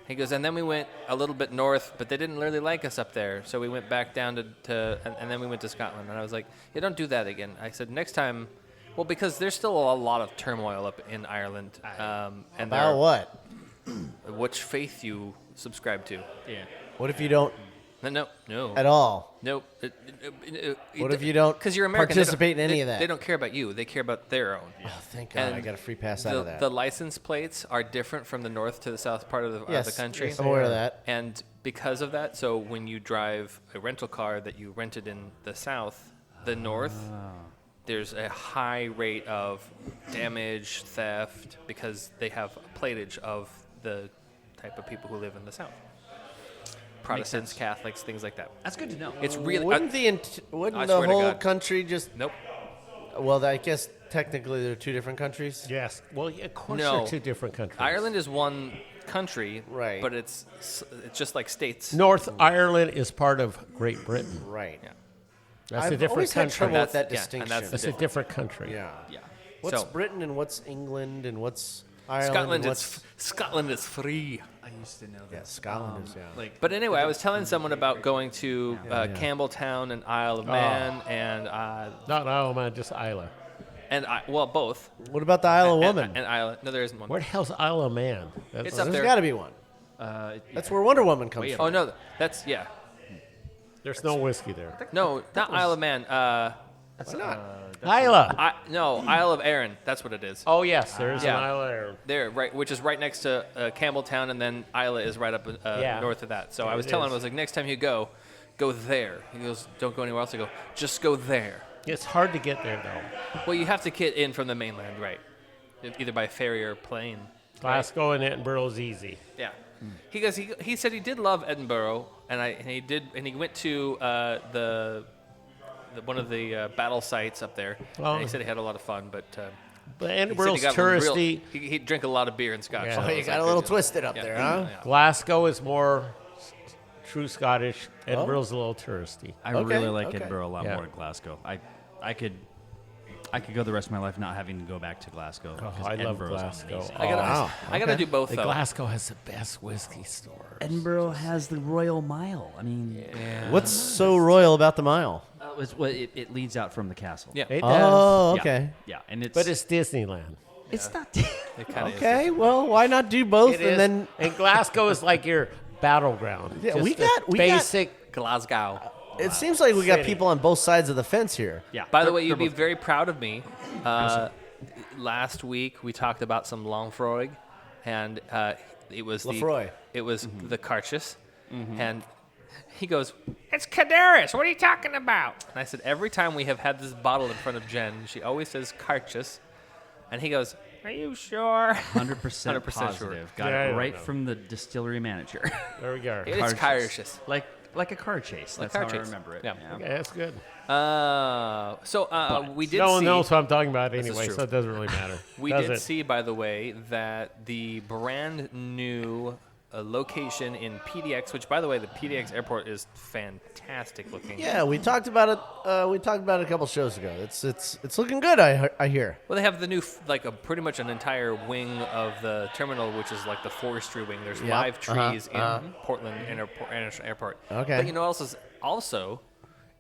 S2: He goes, "And then we went a little bit north, but they didn't really like us up there, so we went back down and then we went to Scotland." And I was like, "Yeah, don't do that again." I said, "Next time," well, because there's still a lot of turmoil up in Ireland. And
S8: About what?
S2: Which faith you subscribe to?
S7: Yeah.
S8: What if you don't
S2: No.
S8: at all?
S2: No.
S8: What if you don't
S2: Because you're American. they don't-
S8: participate in any
S2: they-
S8: of that?
S2: They don't care about you. They care about their own.
S8: Oh, thank God. I
S2: And
S8: got a free pass out
S2: the,
S8: of that.
S2: the license plates are different from the north to the south part of the country.
S8: Yes, I'm aware of that.
S2: And because of that, so when you drive a rental car that you rented in the south, the north, there's a high rate of damage, theft, because they have platage of the type of people who live in the south. Protestants, Catholics, things like that.
S7: That's good to know.
S2: It's really
S8: wouldn't
S2: I
S8: the
S2: swear to
S8: whole
S2: God.
S8: country just?
S2: Nope.
S8: Well, I guess technically they're two different countries.
S1: Yes. Well, of course
S2: No.
S1: they're two different countries.
S2: Ireland is one country,
S8: Right.
S2: But it's just like states.
S1: North Ireland is part of Great Britain.
S8: Right.
S2: Yeah.
S1: That's
S8: I've
S1: a different
S8: always had
S1: country.
S8: trouble with that
S2: That's- yeah, and
S8: distinction.
S2: that's
S1: That's a different country.
S8: Yeah.
S2: Yeah.
S8: What's
S2: So-
S8: Britain and what's England and what's Ireland?
S2: Scotland
S8: and
S2: is Scotland is free.
S7: I used to know that.
S8: Yeah, Scotland is, yeah.
S7: Like,
S2: But anyway, I was telling someone about going to Campbelltown and Isle of Man
S1: Not Isle of Man, just Isla.
S2: well, both.
S8: What about the Isle of Woman?
S2: And Isle. No, there isn't one.
S1: Where the hell's Isle of Man? That's
S2: It's up
S8: There's
S2: there.
S8: got to be one. That's where Wonder Woman comes from.
S2: Oh no, that's yeah.
S1: There's no whiskey there.
S2: No, not Isle of Man.
S8: Why not?
S1: Isla.
S2: No, Isle of Arran. That's what it is.
S1: Oh, yes, there's
S2: Yeah.
S1: an Isla there.
S2: There, right, which is right next to Campbelltown, and then Isla is right up
S1: Yeah.
S2: north of that. So
S1: Yeah,
S2: I was
S1: it
S2: telling him,
S1: is.
S2: I was like, next time you go there. He goes, don't go anywhere else. I go, just go there.
S1: It's hard to get there, though.
S2: Well, you have to get in from the mainland, right? Either by ferry or plane.
S1: Glasgow and Edinburgh is easy.
S2: Yeah. He goes. He said he did love Edinburgh, and he went to one of the battle sites up there.
S1: Well,
S2: and he said he had a lot of fun, but
S1: Edinburgh's touristy.
S2: He drank a lot of beer and scotch.
S1: Yeah.
S2: so
S8: Oh, you got a little twisted up there, huh?
S2: Yeah.
S1: Glasgow is more true Scottish. Edinburgh's a little touristy.
S7: I
S8: Okay,
S7: really like
S8: okay.
S7: Edinburgh a lot
S1: Yeah.
S7: more than Glasgow. I could go the rest of my life not having to go back to Glasgow.
S1: Oh,
S7: 'cause
S1: I love
S7: Edinburgh's
S1: Glasgow.
S7: amazing.
S2: I gotta do both
S1: The
S2: though.
S1: Glasgow has the best whiskey stores.
S7: Edinburgh has the Royal Mile. I mean,
S8: What's so royal about the mile?
S7: it leads out from the castle.
S2: Yeah.
S1: It does.
S8: Oh,
S7: Yeah.
S8: okay.
S7: Yeah, and it's
S1: But it's Disneyland.
S7: it's not.
S2: It kinda is.
S8: Okay, well, why not do both
S1: It
S8: and
S1: is.
S8: then
S1: And Glasgow is like your battleground.
S8: Yeah,
S1: Just
S8: we
S1: the
S8: got-
S1: basic.
S2: Glasgow.
S8: it seems like we got
S1: City.
S8: people on both sides of the fence here.
S7: Yeah.
S2: By the
S7: they're-
S2: way, you'd
S7: they're
S2: be
S7: both-
S2: very proud of me. Last week we talked about some Longfroig, and it was
S8: Lefroy.
S2: the Carchus, and he goes, "It's Cadaris. What are you talking about?" And I said, "Every time we have had this bottle in front of Jen, she always says Carchus," and he goes, "Are you sure?"
S7: 100%
S2: 100% sure.
S7: positive. Got
S1: Yeah, I
S7: it
S1: don't
S7: right
S1: know.
S7: from the distillery manager.
S1: There we go.
S2: It's Carchus.
S7: like a car chase.
S2: Like
S7: That's
S2: car
S7: how I
S2: chase.
S7: remember it.
S2: Yeah.
S1: Okay, that's good.
S2: We did
S1: No one
S2: see.
S1: knows what I'm talking about
S2: This is
S1: anyway,
S2: true.
S1: so it doesn't really matter.
S2: We
S1: Does
S2: did
S1: it?
S2: see, by the way, that the brand new location in PDX, which, by the way, the PDX airport is fantastic looking.
S8: Yeah, we talked about it. We talked about it a couple shows ago. It's looking good. I hear.
S2: Well, they have the new, pretty much an entire wing of the terminal, which is like the forestry wing. There's
S8: Yep.
S2: live trees in Portland International Airport.
S8: Okay.
S2: But you know what else is also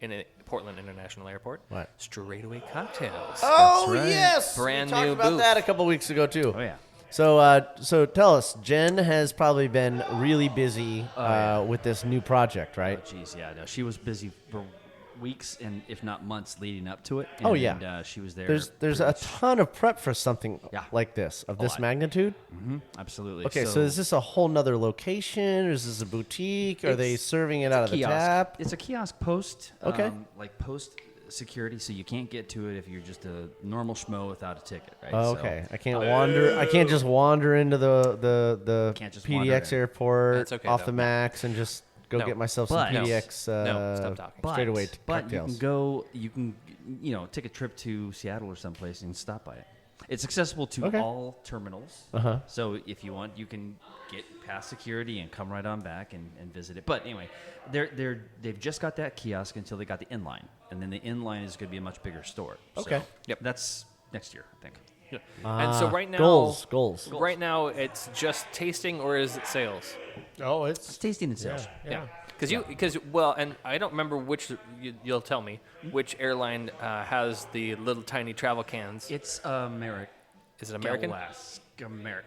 S2: in Portland International Airport?
S8: What?
S2: Straightaway cocktails.
S8: Oh
S7: right.
S8: yes,
S2: Brand
S8: we talked
S2: new
S8: about
S2: booth.
S8: that a couple weeks ago too.
S7: Oh yeah.
S8: So tell us, Jen has probably been really busy with this new project, right?
S7: Jeez, yeah. No, she was busy for weeks and if not months leading up to it.
S8: Oh,
S7: and,
S8: yeah.
S7: she was there.
S8: There's a ton of prep for something
S7: Yeah.
S8: like this of this
S7: lot.
S8: magnitude.
S7: Absolutely.
S8: Okay, so is this a whole nother location, or is this a boutique? Are they
S7: It's-
S8: serving it out of the
S7: kiosk.
S8: tap?
S7: It's a kiosk post.
S8: Okay.
S7: Like post security, so you can't get to it if you're just a normal schmo without a ticket, right?
S8: Oh,
S7: So-
S8: okay, I can't wander. I can't just wander into the
S7: Can't just wander
S8: PDX
S7: in.
S8: airport
S2: That's okay,
S8: off
S2: though.
S8: the Max and just go
S2: No.
S8: get myself
S7: But-
S8: some PDX
S2: No, stop talking.
S8: straightaway
S7: But
S8: cocktails.
S7: you can take a trip to Seattle or someplace and stop by it. It's accessible to
S8: Okay.
S7: all terminals.
S8: Uh-huh.
S7: So if you want, you can get past security and come right on back and visit it. But anyway, they've just got that kiosk until they got the inline, and then the inline is going to be a much bigger store.
S8: Okay.
S7: So,
S2: Yep.
S7: That's next year, I think.
S2: Yeah. And so right now,
S8: goals.
S2: Right now, it's just tasting, or is it sales?
S1: Oh,
S7: It's
S1: it's
S7: tasting and sales.
S1: yeah.
S2: And I don't remember which. You'll tell me which airline has the little tiny travel cans.
S7: It's American.
S2: Is it American?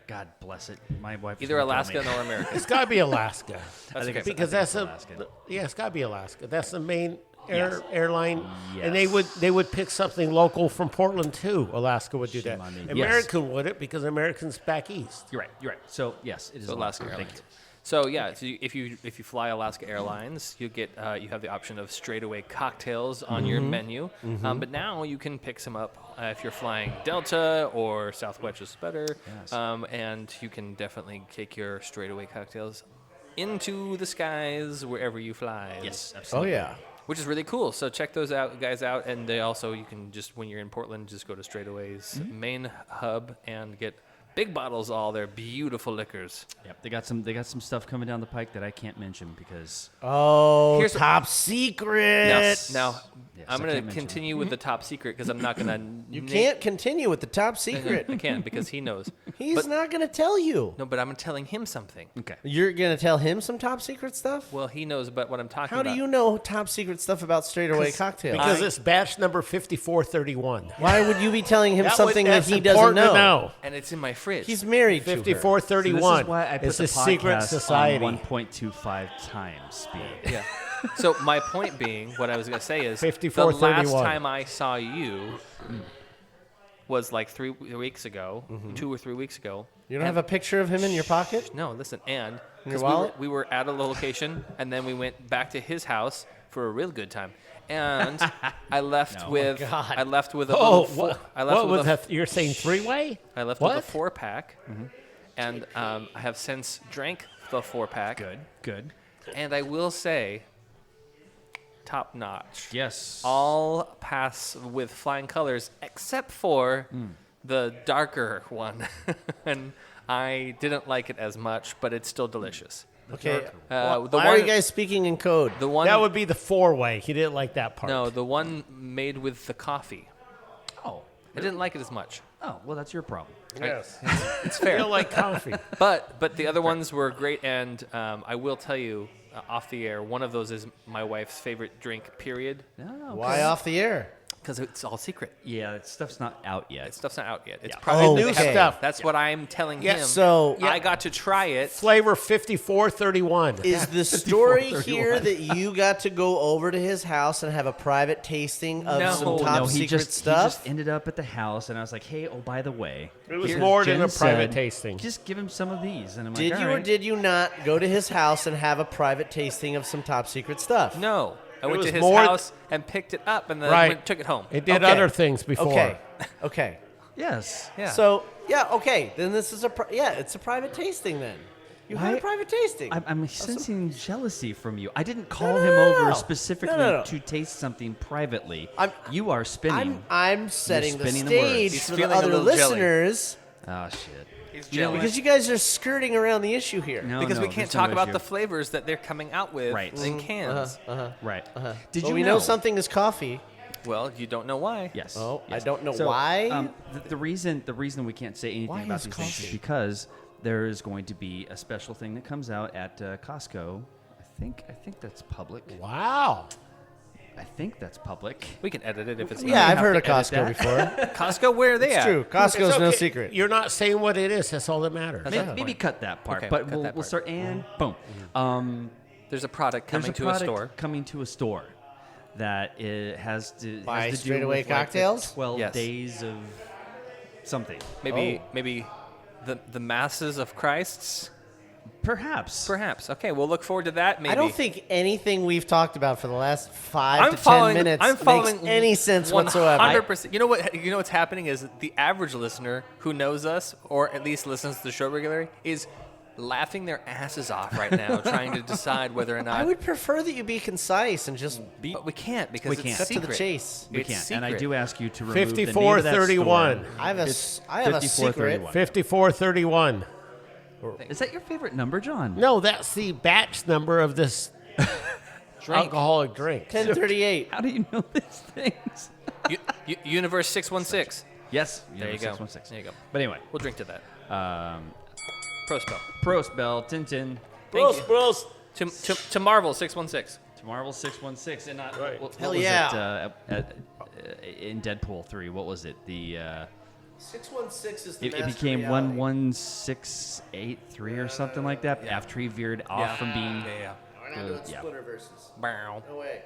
S7: God bless it. My wife.
S2: Either Alaska or American.
S1: It's got to be Alaska.
S7: I think it's,
S1: Because
S7: I
S1: that's
S7: think
S1: a
S7: it's Alaskan.
S1: yeah, it's got to be Alaska. That's the main
S7: Yes.
S1: airline, and
S7: Yes.
S1: they would pick something local from Portland too. Alaska would do that.
S7: Shame on me.
S1: American wouldn't because American's back east.
S7: You're right. So yes, it is
S2: So Alaska
S7: Thank
S2: Airlines.
S7: you.
S2: So yeah, so if you fly Alaska Airlines, you get you have the option of straightaway cocktails on your menu. But now you can pick some up if you're flying Delta or Southwest, is better.
S7: Yes.
S2: And you can definitely take your straightaway cocktails into the skies wherever you fly.
S7: Yes,
S8: Oh
S7: absolutely.
S8: yeah.
S2: Which is really cool. So check those guys out, and they also you can just when you're in Portland, just go to Straightaway's main hub and get big bottles of all their beautiful liquors.
S7: Yep. They got some stuff coming down the pike that I can't mention because
S8: Oh,
S2: Here's-
S8: top secret.
S2: Now
S7: Yes,
S2: I'm
S7: I
S2: going
S7: can't
S2: to
S7: mention
S2: continue with the top secret because I'm not going to.
S8: You can't continue with the top secret.
S2: I can't because he knows.
S8: He's
S2: But-
S8: not going to tell you.
S2: No, but I'm telling him something.
S7: okay.
S8: You're going to tell him some top secret stuff?
S2: Well, he knows about what I'm talking
S8: How
S2: about.
S8: do you know top secret stuff about straightaway cocktails?
S1: Because it's batch number 5431.
S8: Why would you be telling him
S1: That
S8: something that
S1: that's
S8: he doesn't
S1: important to
S8: know?
S2: And it's in my fridge.
S8: He's married to her.
S1: 5431.
S7: This is why I put
S1: it's
S7: the
S1: a secret
S7: podcast
S1: society.
S7: on 1.25 times speed.
S2: Yeah. So my point being, what I was going to say is, the
S1: 5431.
S2: last time I saw you was like 3 weeks ago, 2 or 3 weeks ago.
S8: You don't have a picture of him in your pocket?
S2: No, listen, and
S8: In your
S2: 'cause
S8: wallet?
S2: we were at a location, and then we went back to his house for a real good time. And I left with
S8: God.
S2: I left with a
S1: Oh,
S2: little
S1: what,
S2: I left
S1: what
S2: with
S1: was
S2: a,
S1: that? You're saying three-way?
S2: I left
S1: What?
S2: with a 4-pack, and I have since drank the 4-pack.
S7: Good.
S2: And I will say, top notch.
S7: Yes.
S2: All pass with flying colors except for the darker one. And I didn't like it as much, but it's still delicious.
S8: Okay.
S2: The
S8: Why are you guys speaking in code?
S2: The one
S1: That would be the 4-way. He didn't like that part.
S2: No, the one made with the coffee.
S7: Oh.
S2: I didn't like it as much.
S7: Oh, well, that's your problem.
S1: Yes.
S2: It's fair.
S1: You don't like coffee.
S2: But the other ones were great, and I will tell you off the air, one of those is my wife's favorite drink, period.
S7: Oh,
S8: Why off the air?
S2: Because it's all secret.
S7: Yeah, that stuff's not out yet.
S2: That stuff's not out yet. It's
S7: Yeah.
S2: probably
S1: New stuff.
S2: That's what I'm telling
S1: Yeah,
S2: him.
S8: so-
S2: I got to try it.
S1: Flavor 5431.
S8: Is the story here that you got to go over to his house and have a private tasting of
S2: No.
S8: some top
S7: he
S8: secret
S7: just
S8: stuff?
S7: ended up at the house, and I was like, "Hey, oh, by the way,
S1: It was
S7: here,
S1: more than
S7: Jen
S1: a private
S7: said,
S1: tasting.
S7: Just give him some of these." And I'm
S8: Did
S7: like,
S8: you
S7: "All
S8: or
S7: right."
S8: did you not go to his house and have a private tasting of some top secret stuff?
S2: No. I went
S1: was
S2: to his
S1: more-
S2: house and picked it up and then
S1: Right.
S2: took it home.
S1: It did
S8: Okay.
S1: other things before.
S8: Okay.
S7: Yes.
S2: Yeah.
S8: So okay. Then this is it's a private tasting then. You had a
S7: Why-
S8: private tasting.
S7: I'm sensing jealousy from you. I didn't call
S8: no,
S7: him
S8: no,
S7: over
S8: no.
S7: specifically
S8: No.
S7: to taste something privately.
S8: I'm-
S7: You are spinning.
S8: I'm setting the
S7: spinning the words.
S8: stage
S2: He's
S8: for the
S2: feeling a
S8: other
S2: little jelly.
S8: listeners
S7: Oh shit.
S2: He's
S7: You know,
S2: jealous.
S8: because you guys are skirting around the issue here.
S7: No,
S2: because
S7: no,
S2: we can't
S7: there's no
S2: talk about
S7: issue.
S2: the flavors that they're coming out with
S7: Right.
S2: in cans.
S7: Right.
S8: Well,
S7: Did you
S8: we know something is coffee.
S2: Well, you don't know why.
S7: Yes.
S8: Oh,
S7: yes.
S8: I don't know
S7: So,
S8: why.
S7: The reason we can't say anything
S8: Why
S7: about
S8: is
S7: these things is
S8: coffee?
S7: because there is going to be a special thing that comes out at Costco. I think that's public.
S1: Wow.
S7: I think that's public.
S2: We can edit it if it's
S8: Yeah, I've
S7: have
S8: heard of
S7: to edit
S8: Costco
S7: that.
S8: before.
S2: Costco, where are they
S8: It's
S2: at?
S8: true. Costco's
S1: It's
S8: no
S1: okay.
S8: secret.
S1: You're not saying what it is. That's all that matters.
S2: That's
S7: Maybe,
S2: the
S7: maybe
S2: point.
S7: cut that part,
S2: Okay,
S7: but
S2: cut
S7: we'll,
S2: that
S7: we'll
S2: part.
S7: start and boom.
S2: There's a product coming
S7: There's a
S2: to
S7: product
S2: a store.
S7: coming to a store that has to
S8: Buy
S7: has to do
S8: straightaway
S7: with, like, the
S8: cocktails?
S7: 12
S2: Yes.
S7: days of something.
S2: Maybe the masses of Christs.
S7: Perhaps.
S2: Okay, we'll look forward to that. Maybe.
S8: I don't think anything we've talked about for the last 5
S2: I'm
S8: to 10
S2: following,
S8: minutes
S2: I'm following
S8: makes any sense whatsoever.
S2: 100%. You know what's happening is the average listener who knows us or at least listens to the show regularly is laughing their asses off right now, trying to decide whether or not.
S8: I would prefer that you be concise and just be
S2: But we can't because
S7: We
S2: it's
S7: can't.
S8: cut to
S2: secret.
S8: the chase.
S7: We
S2: It's
S7: can't.
S2: secret.
S7: And I do ask you to remove the name of that
S1: 5431.
S7: store.
S8: I have a
S7: It's
S8: secret.
S7: 5431.
S1: 5431.
S7: Is that your favorite number, John?
S1: No, that's the batch number of this alcoholic drink.
S8: 1038.
S7: How do you know these things?
S2: Universe 616.
S7: Yes.
S2: There you go.
S7: 616.
S2: There you go.
S7: But anyway,
S2: We'll drink to that. Pro spell.
S7: Prost Bell, Tintin,
S2: Thank you.
S8: Bros.
S2: To Marvel 616.
S7: to Marvel 616, and not
S1: Right.
S7: what
S8: Hell
S7: was
S8: yeah.
S7: it, in Deadpool 3? What was it? The
S8: 616 is the
S7: it
S8: master
S7: became
S8: reality.
S7: 11683 or something like that after he veered off from being.
S2: Yeah.
S8: We're not doing
S7: Yeah.
S8: Splinter versus.
S2: Bow.
S8: No way.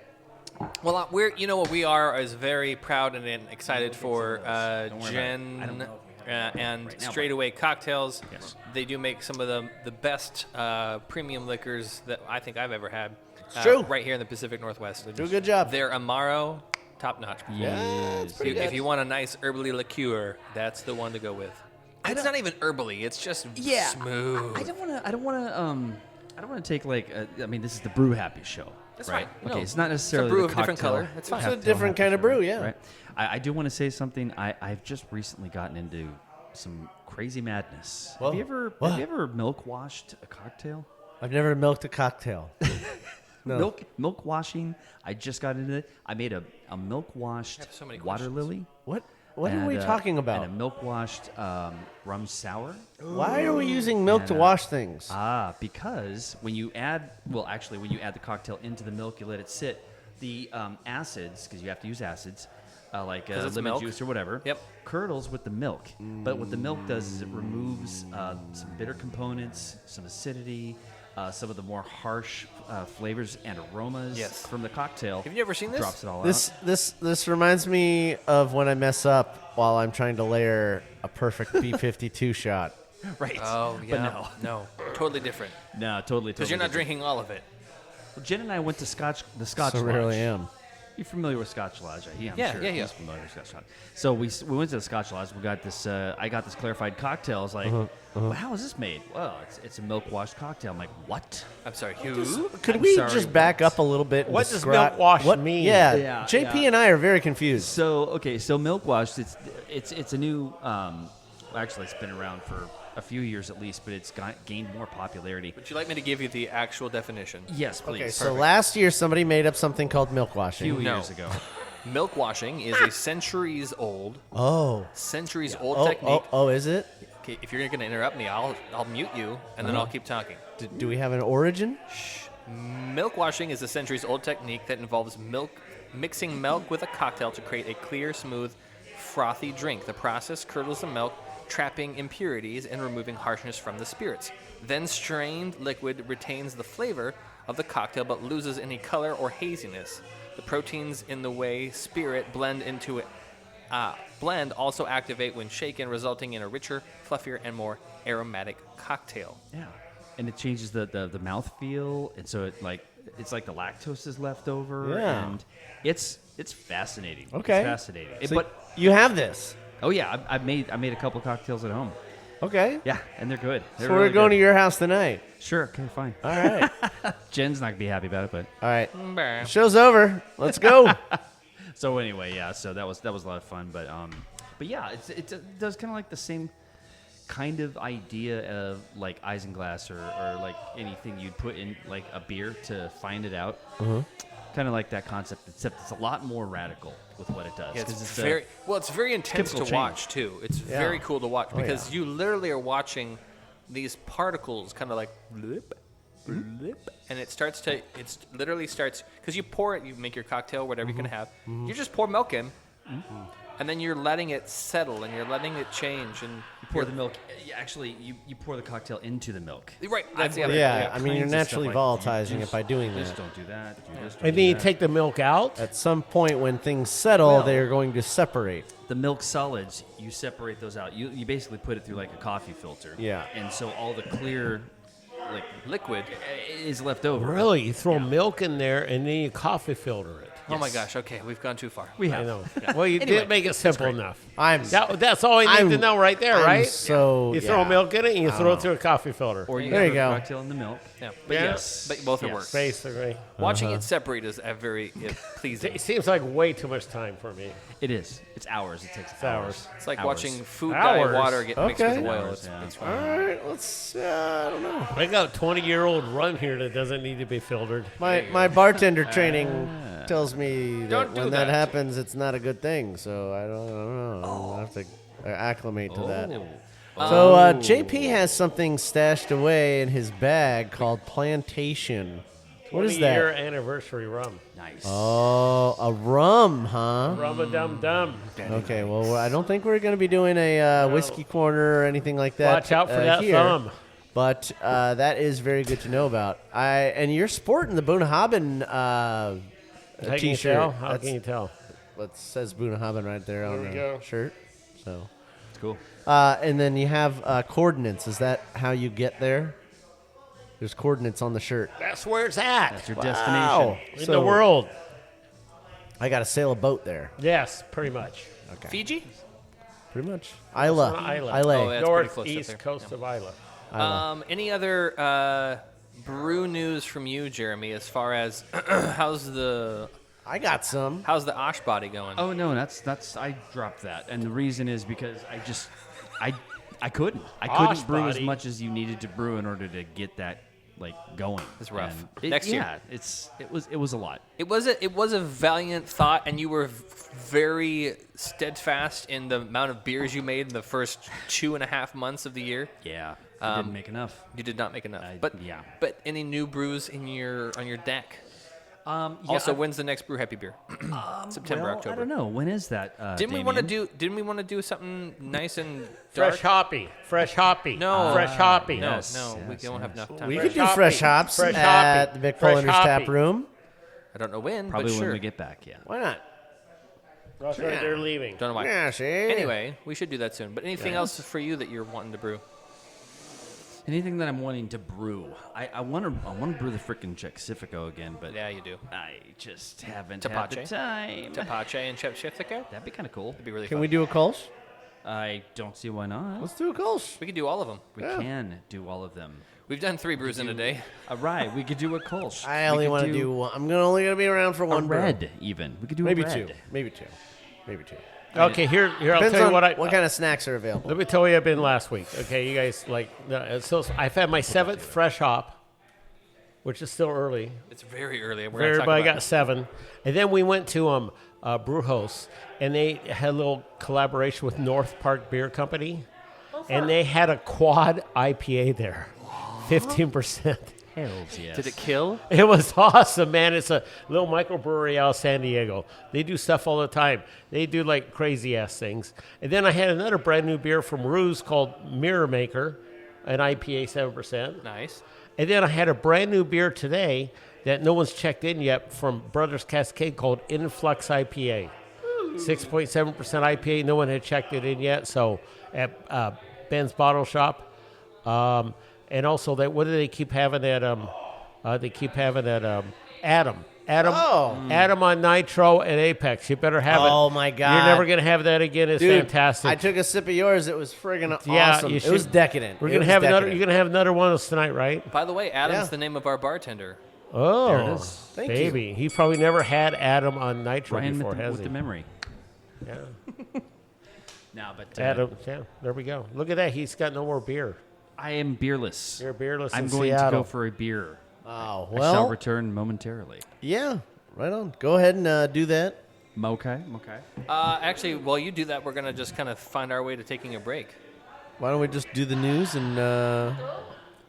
S2: Well, what we are is very proud and excited for
S7: Don't worry about it. I don't
S2: Jen
S7: know if we have
S2: and
S7: right now,
S2: Straightaway Cocktails.
S7: Yes.
S2: They do make some of the best premium liquors that I think I've ever had.
S8: true.
S2: Right here in the Pacific Northwest.
S8: Do a good job.
S2: Their Amaro, top notch.
S7: Yes.
S2: If you want a nice herbally liqueur, that's the one to go with. It's not even herbally. It's just smooth.
S7: I don't want to take like. I mean, this is the Brew Happy Show.
S2: That's
S7: right.
S2: fine.
S7: Okay,
S2: No.
S7: it's not necessarily
S2: brew
S7: the
S2: of a different
S7: cocktail-
S2: color. That's fine.
S8: It's a
S7: cocktail
S8: different
S7: happy
S8: kind of
S7: show,
S8: brew, yeah.
S7: Right. I do want to say something. I've just recently gotten into some crazy madness.
S8: Whoa.
S7: Have you ever milk washed a cocktail?
S8: I've never milked a cocktail. No.
S7: Milk washing. I just got into it. I made a milk washed
S2: have so many
S7: water
S2: questions.
S7: lily.
S8: What are
S7: and,
S8: we talking about?
S7: And a milk washed rum sour.
S8: Why are we using milk to
S7: And,
S8: wash things?
S7: Because when you add the cocktail into the milk, you let it sit. The acids, because you have to use acids, like
S2: 'Cause it's
S7: lemon
S2: milk?
S7: juice or whatever,
S2: Yep.
S7: curdles with the milk. But what the milk does is it removes some bitter components, some acidity, some of the more harsh flavors and aromas
S2: Yes.
S7: from the cocktail.
S2: Have you ever seen this?
S7: Drops it all
S8: This reminds me of when I mess up while I'm trying to layer a perfect B52 shot.
S7: out. Right.
S2: Oh,
S7: But
S2: yeah. No. Totally different.
S7: No, totally.
S2: Because you're not drinking all of it.
S7: Jen and I went to the Scotch
S8: So
S7: Lodge.
S8: rarely am.
S7: You're familiar with Scotch Lodge? I'm
S2: Yeah,
S7: sure
S2: yeah.
S7: he's familiar with Scotch Lodge. So we went to the Scotch Lodge. We got this. I got this clarified cocktail. I was like, well, how is this made? Well, it's a milk washed cocktail. I'm like, what?
S2: I'm sorry, who?
S8: Could
S7: I'm
S8: we
S7: sorry,
S8: just back
S7: what?
S8: up a little bit? And
S1: What does
S8: describe-
S1: milk wash
S8: what-
S1: mean?
S8: Yeah, JP and I are very confused.
S7: So so milk washed. It's a new. Actually, it's been around for a few years at least, but it's gained more popularity.
S2: Would you like me to give you the actual definition?
S7: Yes, please.
S8: Okay, so last year somebody made up something called milk
S7: a
S8: washing.
S7: few years ago.
S2: Milk washing is a centuries old technique.
S8: Is it?
S2: Okay, if you're going to interrupt me, I'll mute you and then I'll keep talking.
S8: Do we have an origin?
S2: Milk washing is a centuries old technique that involves mixing milk with a cocktail to create a clear, smooth, frothy drink. The process curdles the milk, trapping impurities and removing harshness from the spirits. Then strained liquid retains the flavor of the cocktail but loses any color or haziness. The proteins in the whey spirit blend also activate when shaken, resulting in a richer, fluffier, and more aromatic cocktail.
S7: Yeah, and it changes the mouthfeel, and so it's like the lactose is left over, and it's fascinating.
S8: Okay,
S7: it's fascinating.
S8: So
S7: but
S8: you have this.
S7: Oh yeah, I made a couple cocktails at home.
S8: Okay.
S7: Yeah, and they're good.
S8: So we're going to your house tonight.
S7: Sure. Okay, fine.
S8: All right.
S7: Jen's not gonna be happy about it, but
S8: all right. The show's over. Let's go.
S7: So anyway, yeah. So that was a lot of fun, but yeah, it does kind of like the same kind of idea of like isinglass or like anything you'd put in like a beer to find it out. Kind of like that concept, except it's a lot more radical with what it does.
S2: Yeah, it's very intense to watch too. It's very cool to watch because you literally are watching these particles kind of like blip, blip, and it literally starts because you make your cocktail, whatever you're gonna have. You just pour milk in, and then you're letting it settle and you're letting it change and
S7: you pour the milk. Actually, you pour the cocktail into the milk.
S2: Right. That's the other.
S8: Yeah, I mean you're naturally volatilizing it by doing that.
S7: Just don't do that.
S1: And then you take the milk out.
S8: At some point when things settle, they are going to separate.
S7: The milk solids, you separate those out. You basically put it through like a coffee filter.
S8: Yeah.
S7: And so all the clear like liquid is left over.
S1: Really? You throw milk in there and then you coffee filter it.
S2: Oh my gosh! Okay, we've gone too far.
S7: We have.
S1: I know. Well, you did make it simple enough. That's all I need to know right there, right?
S8: So
S1: you throw milk in it and you throw it through a coffee filter.
S7: Or you
S8: there
S7: have
S8: you go.
S7: a cocktail in the milk.
S2: Yeah. But yes, but both are work.
S1: Basically.
S2: Watching it separate is very pleasing.
S1: It seems like way too much time for me.
S7: It is. It's hours. It takes
S1: hours.
S2: It's like watching food
S1: Hours.
S2: dye water get mixed with oil.
S7: Hours,
S2: It's
S8: All
S2: fun.
S8: right, let's. I don't know.
S1: I got a 20-year-old rum here that doesn't need to be filtered.
S8: My bartender training tells me that
S2: do
S8: when that
S2: that.
S8: happens, it's not a good thing. So I don't know. I'll have to acclimate to that. So JP has something stashed away in his bag called Plantation. What is that?
S1: 20-year anniversary rum.
S7: Nice.
S8: Oh, a rum, huh?
S1: Rum-a-dum-dum.
S8: Okay, well, I don't think we're going to be doing a whiskey corner or anything like that.
S1: Watch out for that
S8: here.
S1: thumb.
S8: But that is very good to know about. And you're sporting the Bunnahabhain
S1: How can you
S8: T-shirt.
S1: tell? How can you tell?
S8: It says Bunnahabhain right there on
S1: we
S8: the
S1: go.
S8: shirt. So
S7: It's cool.
S8: and then you have coordinates. Is that how you get there? There's coordinates on the shirt.
S1: That's where it's at.
S7: That's your
S8: Wow.
S7: destination.
S1: In the world.
S8: I got to sail a boat there.
S1: Yes, pretty much.
S8: Okay.
S2: Fiji?
S8: Pretty much. Isla.
S1: on Isla.
S2: Oh, yeah. That's pretty close up
S1: Northeast
S2: there.
S1: coast of Isla.
S2: Any other brew news from you, Jeremy? As far as how's the Osh body going?
S7: Oh no, that's I dropped that, and the reason is because I couldn't
S1: Osh
S7: brew as
S1: body.
S7: much as you needed to brew in order to get that like going.
S2: It's rough.
S7: And
S2: Next year.
S7: Yeah, it was a lot.
S2: It was a valiant thought, and you were very steadfast in the amount of beers you made in the first 2.5 months of the year.
S7: Yeah, I didn't make enough.
S2: You did not make enough.
S7: Yeah.
S2: But any new brews on your deck?
S7: Yeah,
S2: Also, when's the next Brew Happy beer? September,
S7: well,
S2: October.
S7: I don't know. When is that?
S2: Didn't we want to
S7: Damian?
S2: do something nice and dark?
S1: Fresh hoppy.
S2: No.
S1: Fresh hoppy.
S2: No,
S7: Yes,
S2: no, we
S7: yes,
S2: don't have
S7: yes.
S2: enough time.
S8: We
S2: for
S8: could
S2: it.
S8: do fresh hops
S1: Fresh
S8: at
S1: hoppy.
S8: the Vic
S1: Fresh
S8: Fuller's
S1: hoppy.
S8: Tap Room.
S2: I don't know when,
S7: Probably
S2: but
S7: when
S2: sure.
S7: we get back. Yeah.
S8: Why not?
S1: That's right, they're leaving.
S2: Don't know why.
S8: Yeah, see?
S2: Anyway, we should do that soon. But anything else for you that you're wanting to brew?
S7: Anything that I'm wanting to brew. I want to brew the frickin' Chexifico again, but
S2: Yeah, you do.
S7: I just haven't had the time.
S2: Tapache and Chepchiftico?
S7: That'd be kind of cool.
S2: That'd be really
S8: Can
S2: fun.
S8: we do a Kolsch?
S7: I don't see why not.
S8: Let's do a Kolsch.
S2: We could do all of them.
S7: We can do all of them.
S2: We've done 3 brews in a day.
S7: Right, we could do a Kolsch.
S8: I only want to do one. I'm only going to be around for
S7: a
S8: one brew.
S7: red, even. We could do
S8: Maybe
S7: a red.
S8: two. Maybe two.
S1: Okay, here I'll
S8: Depends
S1: tell you
S8: on
S1: what I.
S8: what kind of snacks are available.
S1: Let me tell you, I've been last week. Okay, you guys so I've had my 7th fresh hop, which is still early.
S2: It's very early. We're gonna talk
S1: Everybody
S2: about
S1: got 7, and then we went to Brewhouse, and they had a little collaboration with North Park Beer Company, and they had a quad IPA there, 15%.
S7: Hells yes.
S2: Did it kill?
S1: It was awesome, man. It's a little microbrewery out of San Diego. They do stuff all the time. They do like crazy ass things. And then I had another brand new beer from Ruse called Mirror Maker, an IPA 7%.
S2: Nice.
S1: And then I had a brand new beer today that no one's checked in yet from Brothers Cascade called Influx IPA. 6.7% IPA. No one had checked it in yet. So at Ben's Bottle Shop. And also, what do they keep having at? They keep having at Adam. Adam on Nitro and Apex. You better have it.
S8: Oh my God!
S1: You're never gonna have that again. It's
S8: Dude,
S1: fantastic.
S8: I took a sip of yours. It was friggin'
S1: Yeah,
S8: awesome.
S1: you
S8: It was
S1: should-
S8: decadent.
S1: We're
S8: It
S1: gonna
S8: was
S1: have another.
S8: decadent.
S1: You're gonna have another one of those tonight, right?
S2: By the way, Adam's
S8: Yeah.
S2: the name of our bartender.
S1: Oh,
S7: There it is.
S8: Thank you.
S1: baby. He probably never had Adam on Nitro
S7: Brian
S1: before, has
S7: with
S1: he?
S7: the memory.
S1: Yeah.
S7: No, but
S1: Adam. Yeah. There we go. Look at that. He's got no more beer.
S7: I am beerless.
S1: You're beerless.
S7: I'm
S1: in
S7: going to
S1: Seattle.
S7: go for a beer.
S8: Oh
S7: I shall
S8: well.
S7: return momentarily.
S8: Yeah. Right on. Go ahead and do that.
S7: Okay.
S2: Actually, while you do that, we're going to just kind of find our way to taking a break.
S8: Why don't we just do the news and